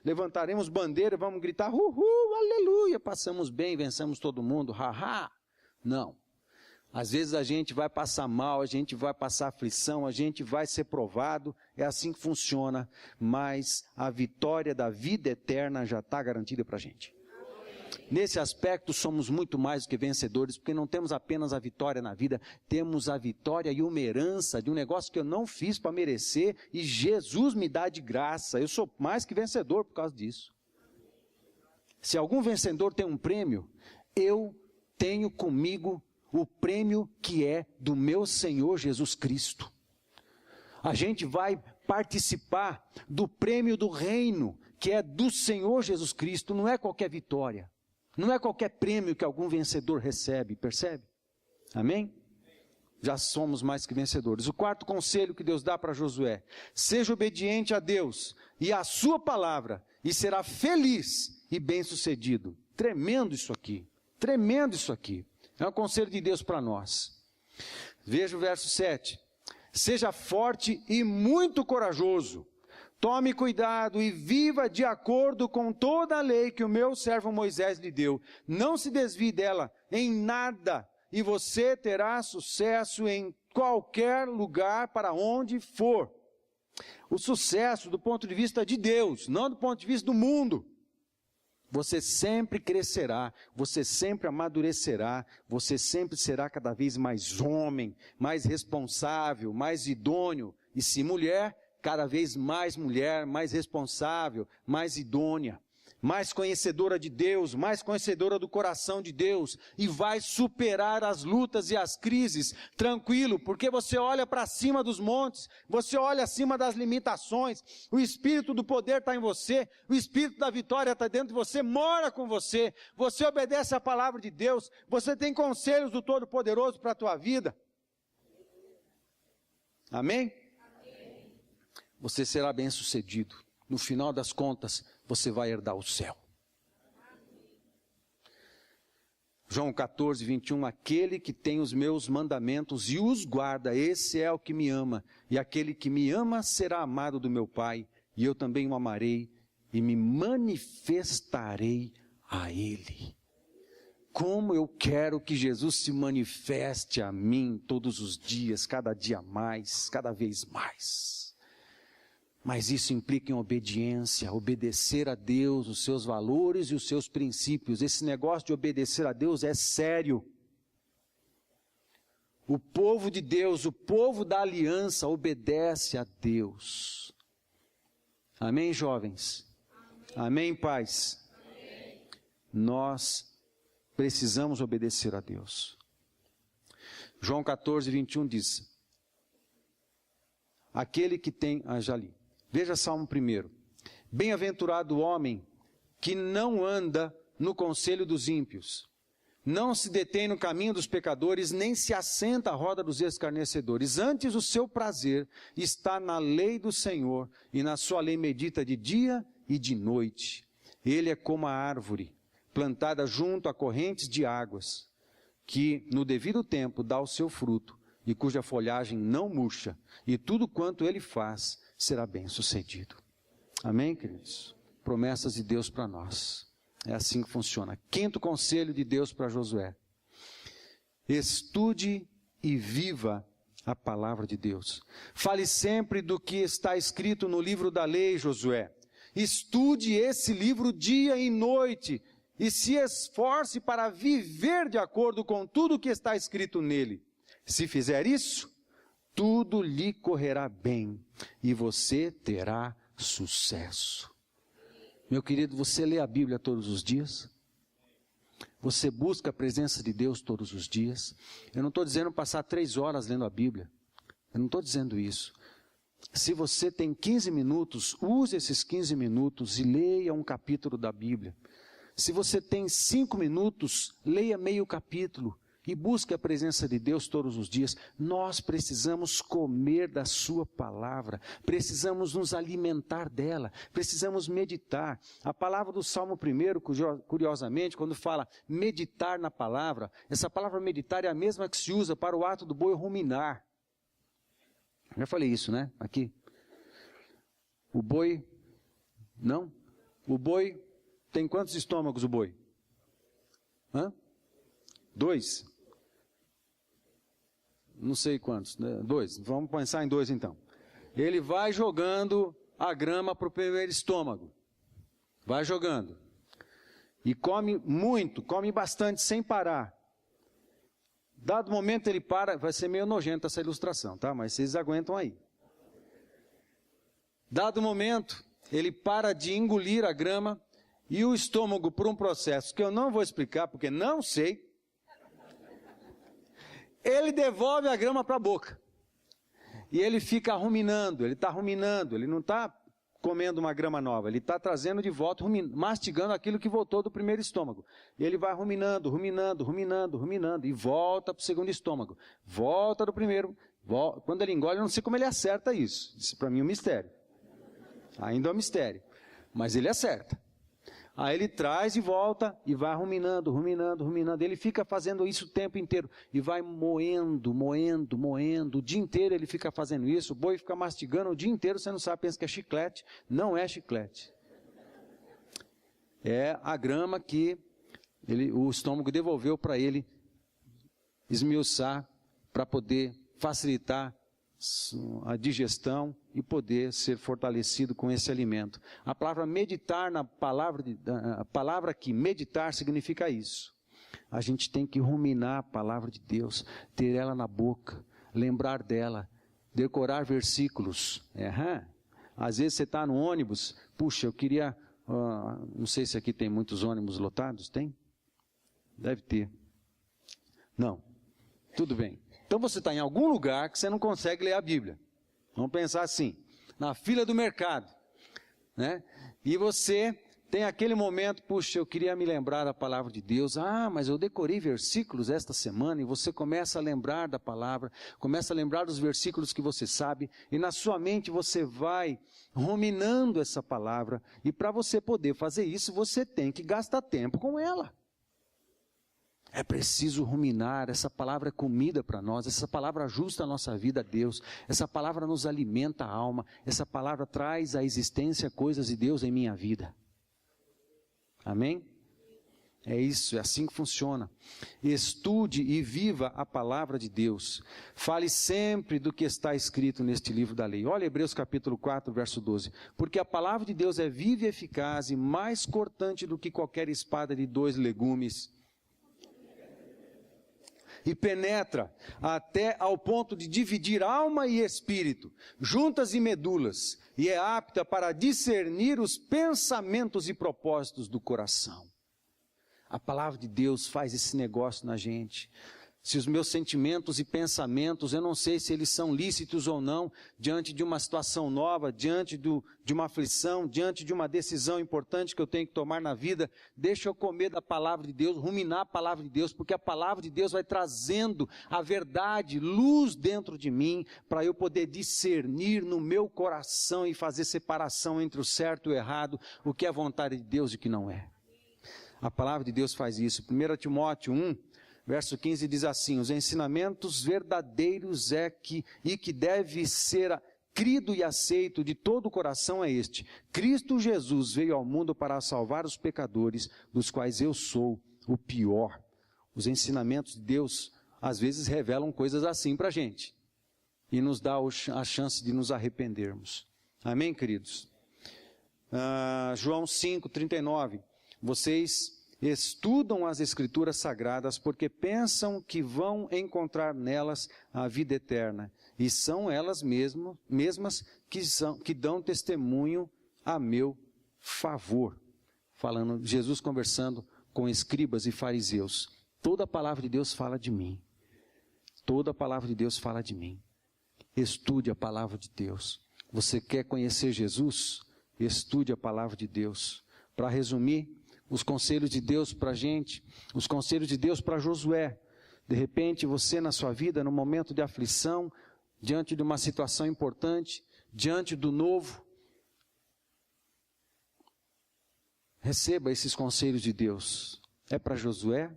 levantaremos bandeira e vamos gritar, uhul, aleluia, passamos bem, vencemos todo mundo, haha. Não. Às vezes a gente vai passar mal, a gente vai passar aflição, a gente vai ser provado, é assim que funciona, mas a vitória da vida eterna já está garantida para a gente. Nesse aspecto somos muito mais do que vencedores, porque não temos apenas a vitória na vida, temos a vitória e uma herança de um negócio que eu não fiz para merecer, e Jesus me dá de graça. Eu sou mais que vencedor por causa disso. Se algum vencedor tem um prêmio, eu tenho comigo o prêmio que é do meu Senhor Jesus Cristo. A gente vai participar do prêmio do reino, que é do Senhor Jesus Cristo, não é qualquer vitória. Não é qualquer prêmio que algum vencedor recebe, percebe? Amém? Já somos mais que vencedores. O quarto conselho que Deus dá para Josué: seja obediente a Deus e à sua palavra, e será feliz e bem-sucedido. Tremendo isso aqui, tremendo isso aqui. É um conselho de Deus para nós. Veja o verso 7. Seja forte e muito corajoso. Tome cuidado e viva de acordo com toda a lei que o meu servo Moisés lhe deu. Não se desvie dela em nada, e você terá sucesso em qualquer lugar para onde for. O sucesso do ponto de vista de Deus, não do ponto de vista do mundo. Você sempre crescerá, você sempre amadurecerá, você sempre será cada vez mais homem, mais responsável, mais idôneo. E se mulher, cada vez mais mulher, mais responsável, mais idônea, mais conhecedora de Deus, mais conhecedora do coração de Deus, e vai superar as lutas e as crises, tranquilo, porque você olha para cima dos montes, você olha acima das limitações, o Espírito do poder está em você, o Espírito da vitória está dentro de você, mora com você, você obedece à palavra de Deus, você tem conselhos do Todo-Poderoso para a tua vida. Amém? Amém. Você será bem-sucedido. No final das contas, você vai herdar o céu. João 14, 21, aquele que tem os meus mandamentos e os guarda, esse é o que me ama. E aquele que me ama será amado do meu Pai, e eu também o amarei e me manifestarei a ele. Como eu quero que Jesus se manifeste a mim todos os dias, cada dia mais, cada vez mais. Mas isso implica em obediência, obedecer a Deus, os seus valores e os seus princípios. Esse negócio de obedecer a Deus é sério. O povo de Deus, o povo da aliança, obedece a Deus. Amém, jovens? Amém, amém, pais? Amém. Nós precisamos obedecer a Deus. João 14, 21 diz, aquele que tem... já li. Veja Salmo 1. Bem-aventurado o homem que não anda no conselho dos ímpios, não se detém no caminho dos pecadores, nem se assenta à roda dos escarnecedores. Antes o seu prazer está na lei do Senhor, e na sua lei medita de dia e de noite. Ele é como a árvore, plantada junto a correntes de águas, que no devido tempo dá o seu fruto, e cuja folhagem não murcha, e tudo quanto ele faz será bem sucedido. Amém, queridos? Promessas de Deus para nós. É assim que funciona. Quinto conselho de Deus para Josué. Estude e viva a palavra de Deus. Fale sempre do que está escrito no livro da lei, Josué. Estude esse livro dia e noite, e se esforce para viver de acordo com tudo que está escrito nele. Se fizer isso, tudo lhe correrá bem e você terá sucesso. Meu querido, você lê a Bíblia todos os dias? Você busca a presença de Deus todos os dias? Eu não estou dizendo passar 3 horas lendo a Bíblia. Eu não estou dizendo isso. Se você tem 15 minutos, use esses 15 minutos e leia um capítulo da Bíblia. Se você tem 5 minutos, leia meio capítulo. E busque a presença de Deus todos os dias. Nós precisamos comer da sua palavra, precisamos nos alimentar dela, precisamos meditar. A palavra do Salmo 1, curiosamente, quando fala meditar na palavra, essa palavra meditar é a mesma que se usa para o ato do boi ruminar. Já falei isso, né? Aqui. O boi, não? O boi tem quantos estômagos o boi? 2. Não sei quantos, né? 2, vamos pensar em 2 então. Ele vai jogando a grama para o primeiro estômago. Vai jogando. E come muito, come bastante sem parar. Dado momento ele para, vai ser meio nojento essa ilustração, tá? Mas vocês aguentam aí. Dado momento, ele para de engolir a grama e o estômago, por um processo que eu não vou explicar porque não sei, ele devolve a grama para a boca. E ele fica ruminando, ele está ruminando, ele não está comendo uma grama nova, ele está trazendo de volta, mastigando aquilo que voltou do primeiro estômago. E ele vai ruminando, e volta para o segundo estômago. Volta do primeiro, quando ele engole, eu não sei como ele acerta isso. Isso para mim é um mistério. Ainda é um mistério. Mas ele acerta. Aí ele traz e volta e vai ruminando. Ele fica fazendo isso o tempo inteiro. E vai moendo. O dia inteiro ele fica fazendo isso. O boi fica mastigando o dia inteiro. Você não sabe, pensa que é chiclete. Não é chiclete. É a grama que o estômago devolveu para ele esmiuçar, para poder facilitar a digestão e poder ser fortalecido com esse alimento. A palavra meditar, a palavra aqui, meditar significa isso. A gente tem que ruminar a palavra de Deus, ter ela na boca, lembrar dela, decorar versículos. Às vezes você está no ônibus, puxa, eu queria, não sei se aqui tem muitos ônibus lotados, tem? Deve ter. Não, tudo bem. Então você está em algum lugar que você não consegue ler a Bíblia. Vamos pensar assim, na fila do mercado, né? E você tem aquele momento, puxa, eu queria me lembrar da palavra de Deus. Mas eu decorei versículos esta semana, e você começa a lembrar da palavra, começa a lembrar dos versículos que você sabe, e na sua mente você vai ruminando essa palavra, e para você poder fazer isso, você tem que gastar tempo com ela. É preciso ruminar, essa palavra é comida para nós, essa palavra ajusta a nossa vida a Deus, essa palavra nos alimenta a alma, essa palavra traz à existência coisas de Deus em minha vida. Amém? É isso, é assim que funciona. Estude e viva a palavra de Deus. Fale sempre do que está escrito neste livro da lei. Olha Hebreus capítulo 4, verso 12. Porque a palavra de Deus é viva e eficaz e mais cortante do que qualquer espada de 2 legumes. E penetra até ao ponto de dividir alma e espírito, juntas e medulas, e é apta para discernir os pensamentos e propósitos do coração. A palavra de Deus faz esse negócio na gente. Se os meus sentimentos e pensamentos, eu não sei se eles são lícitos ou não, diante de uma situação nova, diante de uma aflição, diante de uma decisão importante que eu tenho que tomar na vida, deixa eu comer da palavra de Deus, ruminar a palavra de Deus, porque a palavra de Deus vai trazendo a verdade, luz dentro de mim, para eu poder discernir no meu coração e fazer separação entre o certo e o errado, o que é vontade de Deus e o que não é. A palavra de Deus faz isso. 1 Timóteo 1, verso 15 diz assim: os ensinamentos verdadeiros e que deve ser crido e aceito de todo o coração é este: Cristo Jesus veio ao mundo para salvar os pecadores, dos quais eu sou o pior. Os ensinamentos de Deus, às vezes, revelam coisas assim para a gente, e nos dá a chance de nos arrependermos. Amém, queridos? João 5, 39. Vocês estudam as Escrituras Sagradas porque pensam que vão encontrar nelas a vida eterna. E são elas mesmas que dão testemunho a meu favor. Falando, Jesus conversando com escribas e fariseus. Toda a palavra de Deus fala de mim. Toda a palavra de Deus fala de mim. Estude a palavra de Deus. Você quer conhecer Jesus? Estude a palavra de Deus. Para resumir, os conselhos de Deus para a gente, os conselhos de Deus para Josué. De repente, você na sua vida, no momento de aflição, diante de uma situação importante, diante do novo, receba esses conselhos de Deus. É para Josué,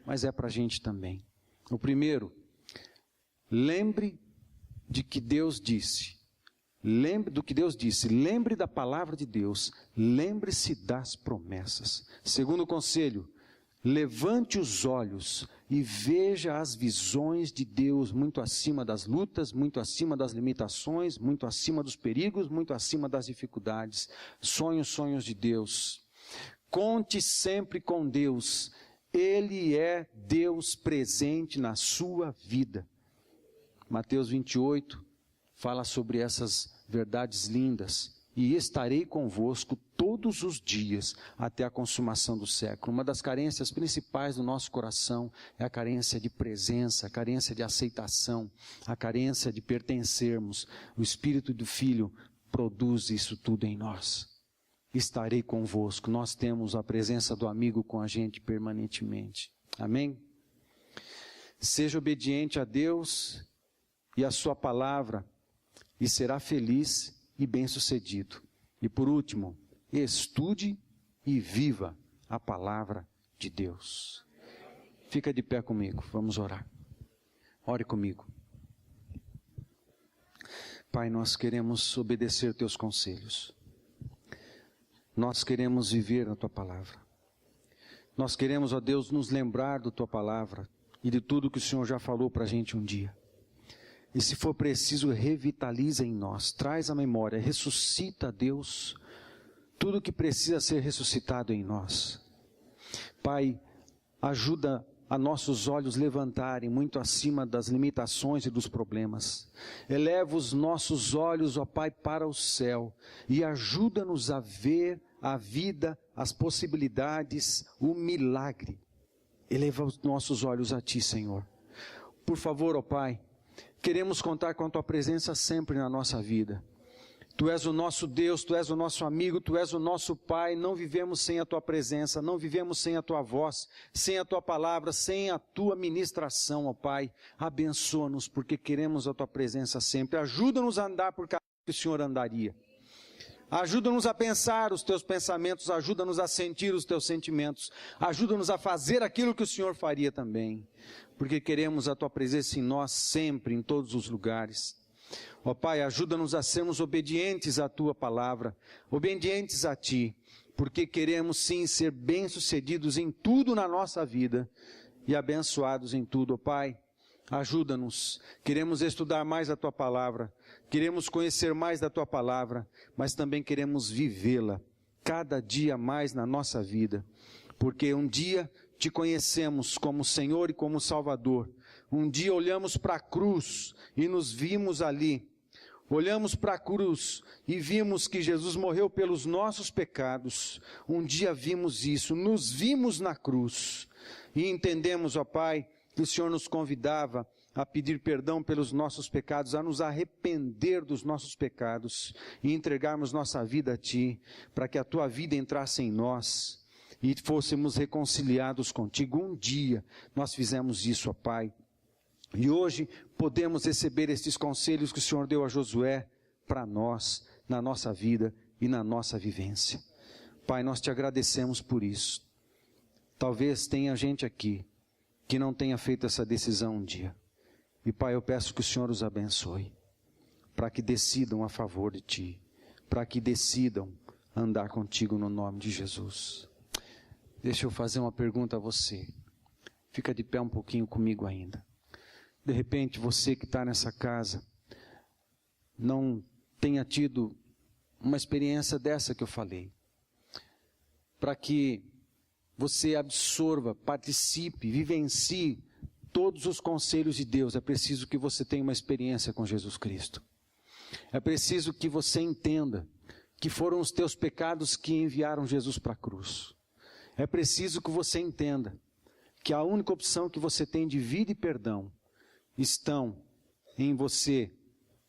mas é para a gente também. O primeiro, lembre de que Deus disse. Lembre do que Deus disse, lembre da palavra de Deus, lembre-se das promessas. Segundo conselho, levante os olhos e veja as visões de Deus muito acima das lutas, muito acima das limitações, muito acima dos perigos, muito acima das dificuldades. Sonhos de Deus. Conte sempre com Deus, Ele é Deus presente na sua vida. Mateus 28 fala sobre essas verdades lindas. E estarei convosco todos os dias até a consumação do século. Uma das carências principais do nosso coração é a carência de presença, a carência de aceitação, a carência de pertencermos. O Espírito do Filho produz isso tudo em nós. Estarei convosco. Nós temos a presença do amigo com a gente permanentemente. Amém? Seja obediente a Deus e a sua palavra, e será feliz e bem-sucedido. E por último, estude e viva a palavra de Deus. Fica de pé comigo, vamos orar. Ore comigo. Pai, nós queremos obedecer teus conselhos. Nós queremos viver a tua palavra. Nós queremos, ó Deus, nos lembrar da tua palavra e de tudo que o Senhor já falou para a gente um dia. E se for preciso, revitaliza em nós, traz a memória, ressuscita, Deus, tudo que precisa ser ressuscitado em nós. Pai, ajuda a nossos olhos levantarem muito acima das limitações e dos problemas. Eleva os nossos olhos, ó Pai, para o céu e ajuda-nos a ver a vida, as possibilidades, o milagre. Eleva os nossos olhos a Ti, Senhor. Por favor, ó Pai, queremos contar com a Tua presença sempre na nossa vida. Tu és o nosso Deus, Tu és o nosso amigo, Tu és o nosso Pai. Não vivemos sem a Tua presença, não vivemos sem a Tua voz, sem a Tua palavra, sem a Tua ministração, ó Pai. Abençoa-nos, porque queremos a Tua presença sempre. Ajuda-nos a andar por caminho que o Senhor andaria. Ajuda-nos a pensar os Teus pensamentos, ajuda-nos a sentir os Teus sentimentos, ajuda-nos a fazer aquilo que o Senhor faria também, porque queremos a Tua presença em nós sempre, em todos os lugares. Ó Pai, ajuda-nos a sermos obedientes à Tua palavra, obedientes a Ti, porque queremos sim ser bem-sucedidos em tudo na nossa vida e abençoados em tudo. Ó Pai, ajuda-nos, queremos estudar mais a Tua palavra, queremos conhecer mais da Tua palavra, mas também queremos vivê-la cada dia mais na nossa vida, porque um dia Te conhecemos como Senhor e como Salvador. Um dia olhamos para a cruz e nos vimos ali. Olhamos para a cruz e vimos que Jesus morreu pelos nossos pecados. Um dia vimos isso, nos vimos na cruz. E entendemos, ó Pai, que o Senhor nos convidava a pedir perdão pelos nossos pecados, a nos arrepender dos nossos pecados e entregarmos nossa vida a Ti, para que a Tua vida entrasse em nós e fôssemos reconciliados contigo. Um dia nós fizemos isso, ó Pai. E hoje podemos receber estes conselhos que o Senhor deu a Josué para nós, na nossa vida e na nossa vivência. Pai, nós Te agradecemos por isso. Talvez tenha gente aqui que não tenha feito essa decisão um dia. E Pai, eu peço que o Senhor os abençoe, para que decidam a favor de Ti, para que decidam andar contigo no nome de Jesus. Deixa eu fazer uma pergunta a você. Fica de pé um pouquinho comigo ainda. De repente, você que está nessa casa, não tenha tido uma experiência dessa que eu falei. Para que você absorva, participe, vivencie todos os conselhos de Deus, é preciso que você tenha uma experiência com Jesus Cristo. É preciso que você entenda que foram os teus pecados que enviaram Jesus para a cruz. É preciso que você entenda que a única opção que você tem de vida e perdão estão em você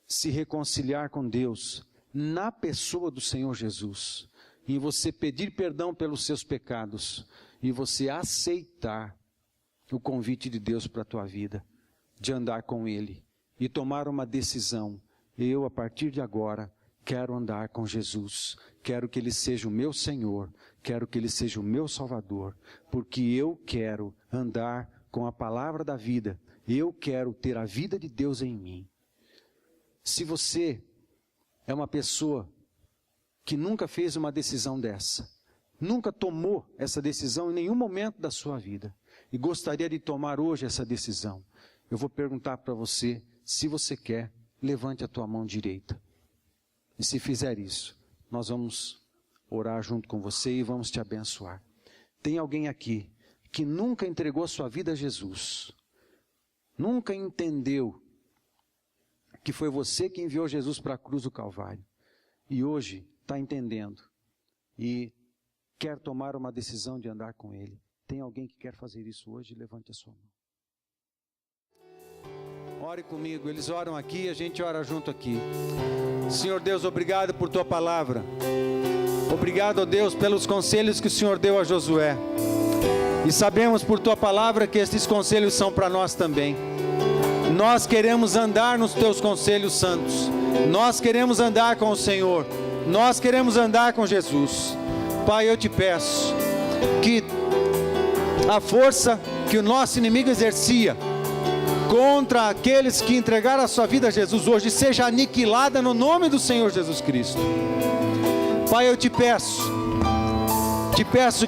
se reconciliar com Deus na pessoa do Senhor Jesus, em você pedir perdão pelos seus pecados e você aceitar o convite de Deus para a tua vida, de andar com Ele e tomar uma decisão. Eu, a partir de agora, quero andar com Jesus, quero que Ele seja o meu Senhor, quero que Ele seja o meu Salvador, porque eu quero andar com a palavra da vida. Eu quero ter a vida de Deus em mim. Se você é uma pessoa que nunca fez uma decisão dessa, nunca tomou essa decisão em nenhum momento da sua vida, e gostaria de tomar hoje essa decisão, eu vou perguntar para você, se você quer, levante a tua mão direita. E se fizer isso, nós vamos orar junto com você e vamos te abençoar. Tem alguém aqui que nunca entregou sua vida a Jesus, nunca entendeu que foi você que enviou Jesus para a cruz do Calvário, e hoje está entendendo e quer tomar uma decisão de andar com Ele. Tem alguém que quer fazer isso hoje? Levante a sua mão. Ore comigo, eles oram aqui, a gente ora junto aqui. Senhor Deus, obrigado por Tua palavra. Obrigado, ó Deus, pelos conselhos que o Senhor deu a Josué. E sabemos por Tua palavra que estes conselhos são para nós também. Nós queremos andar nos Teus conselhos santos. Nós queremos andar com o Senhor. Nós queremos andar com Jesus. Pai, eu Te peço que a força que o nosso inimigo exercia contra aqueles que entregaram a sua vida a Jesus hoje seja aniquilada no nome do Senhor Jesus Cristo. Pai, eu Te peço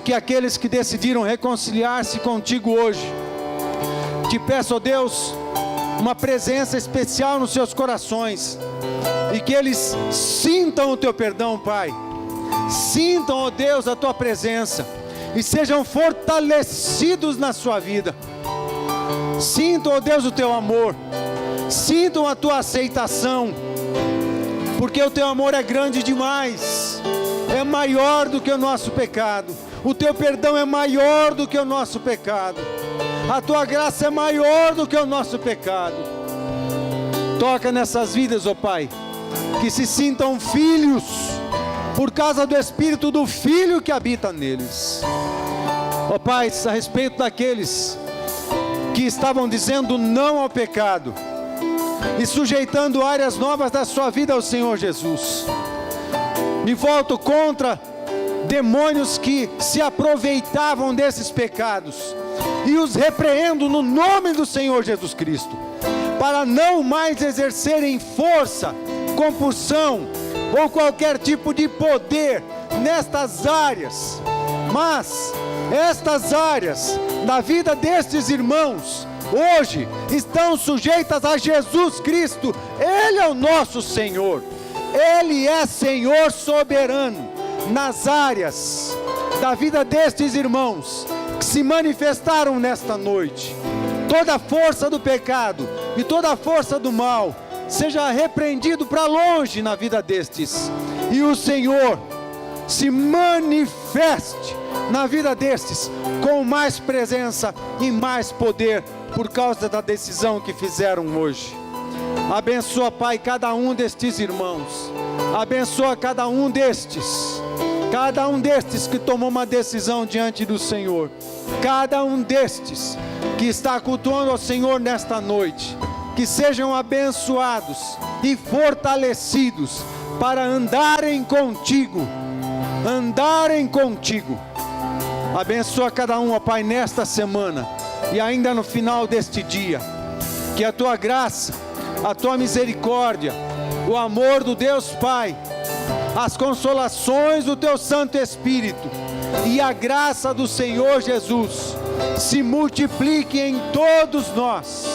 que aqueles que decidiram reconciliar-se contigo hoje, Te peço, ó Deus, uma presença especial nos seus corações, e que eles sintam o teu perdão, Pai. Sintam, ó Deus, a tua presença, e sejam fortalecidos na sua vida. Sintam, ó Deus, o teu amor, sintam a tua aceitação, porque o teu amor é grande demais, é maior do que o nosso pecado. O teu perdão é maior do que o nosso pecado. A tua graça é maior do que o nosso pecado. Toca nessas vidas, ó Pai, que se sintam filhos, por causa do Espírito do Filho que habita neles. Ó Pai, a respeito daqueles que estavam dizendo não ao pecado e sujeitando áreas novas da sua vida ao Senhor Jesus, me volto contra demônios que se aproveitavam desses pecados, e os repreendo no nome do Senhor Jesus Cristo, para não mais exercerem força, compulsão ou qualquer tipo de poder nestas áreas. Mas estas áreas da vida destes irmãos hoje estão sujeitas a Jesus Cristo. Ele é o nosso Senhor, Ele é Senhor soberano nas áreas da vida destes irmãos que se manifestaram nesta noite. Toda a força do pecado e toda a força do mal seja repreendido para longe na vida destes, e o Senhor se manifeste na vida destes com mais presença e mais poder, por causa da decisão que fizeram hoje. Abençoa, Pai, cada um destes irmãos, abençoa cada um destes que tomou uma decisão diante do Senhor, cada um destes que está cultuando ao Senhor nesta noite, que sejam abençoados e fortalecidos para andarem contigo. Abençoa cada um, ó Pai, nesta semana e ainda no final deste dia, que a tua graça, a tua misericórdia, o amor do Deus Pai, as consolações do teu Santo Espírito e a graça do Senhor Jesus se multiplique em todos nós,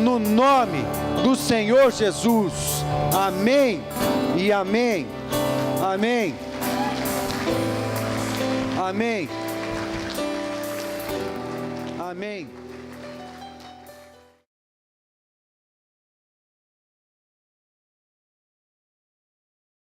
no nome do Senhor Jesus. Amém e amém. Amém. Amém. Amém.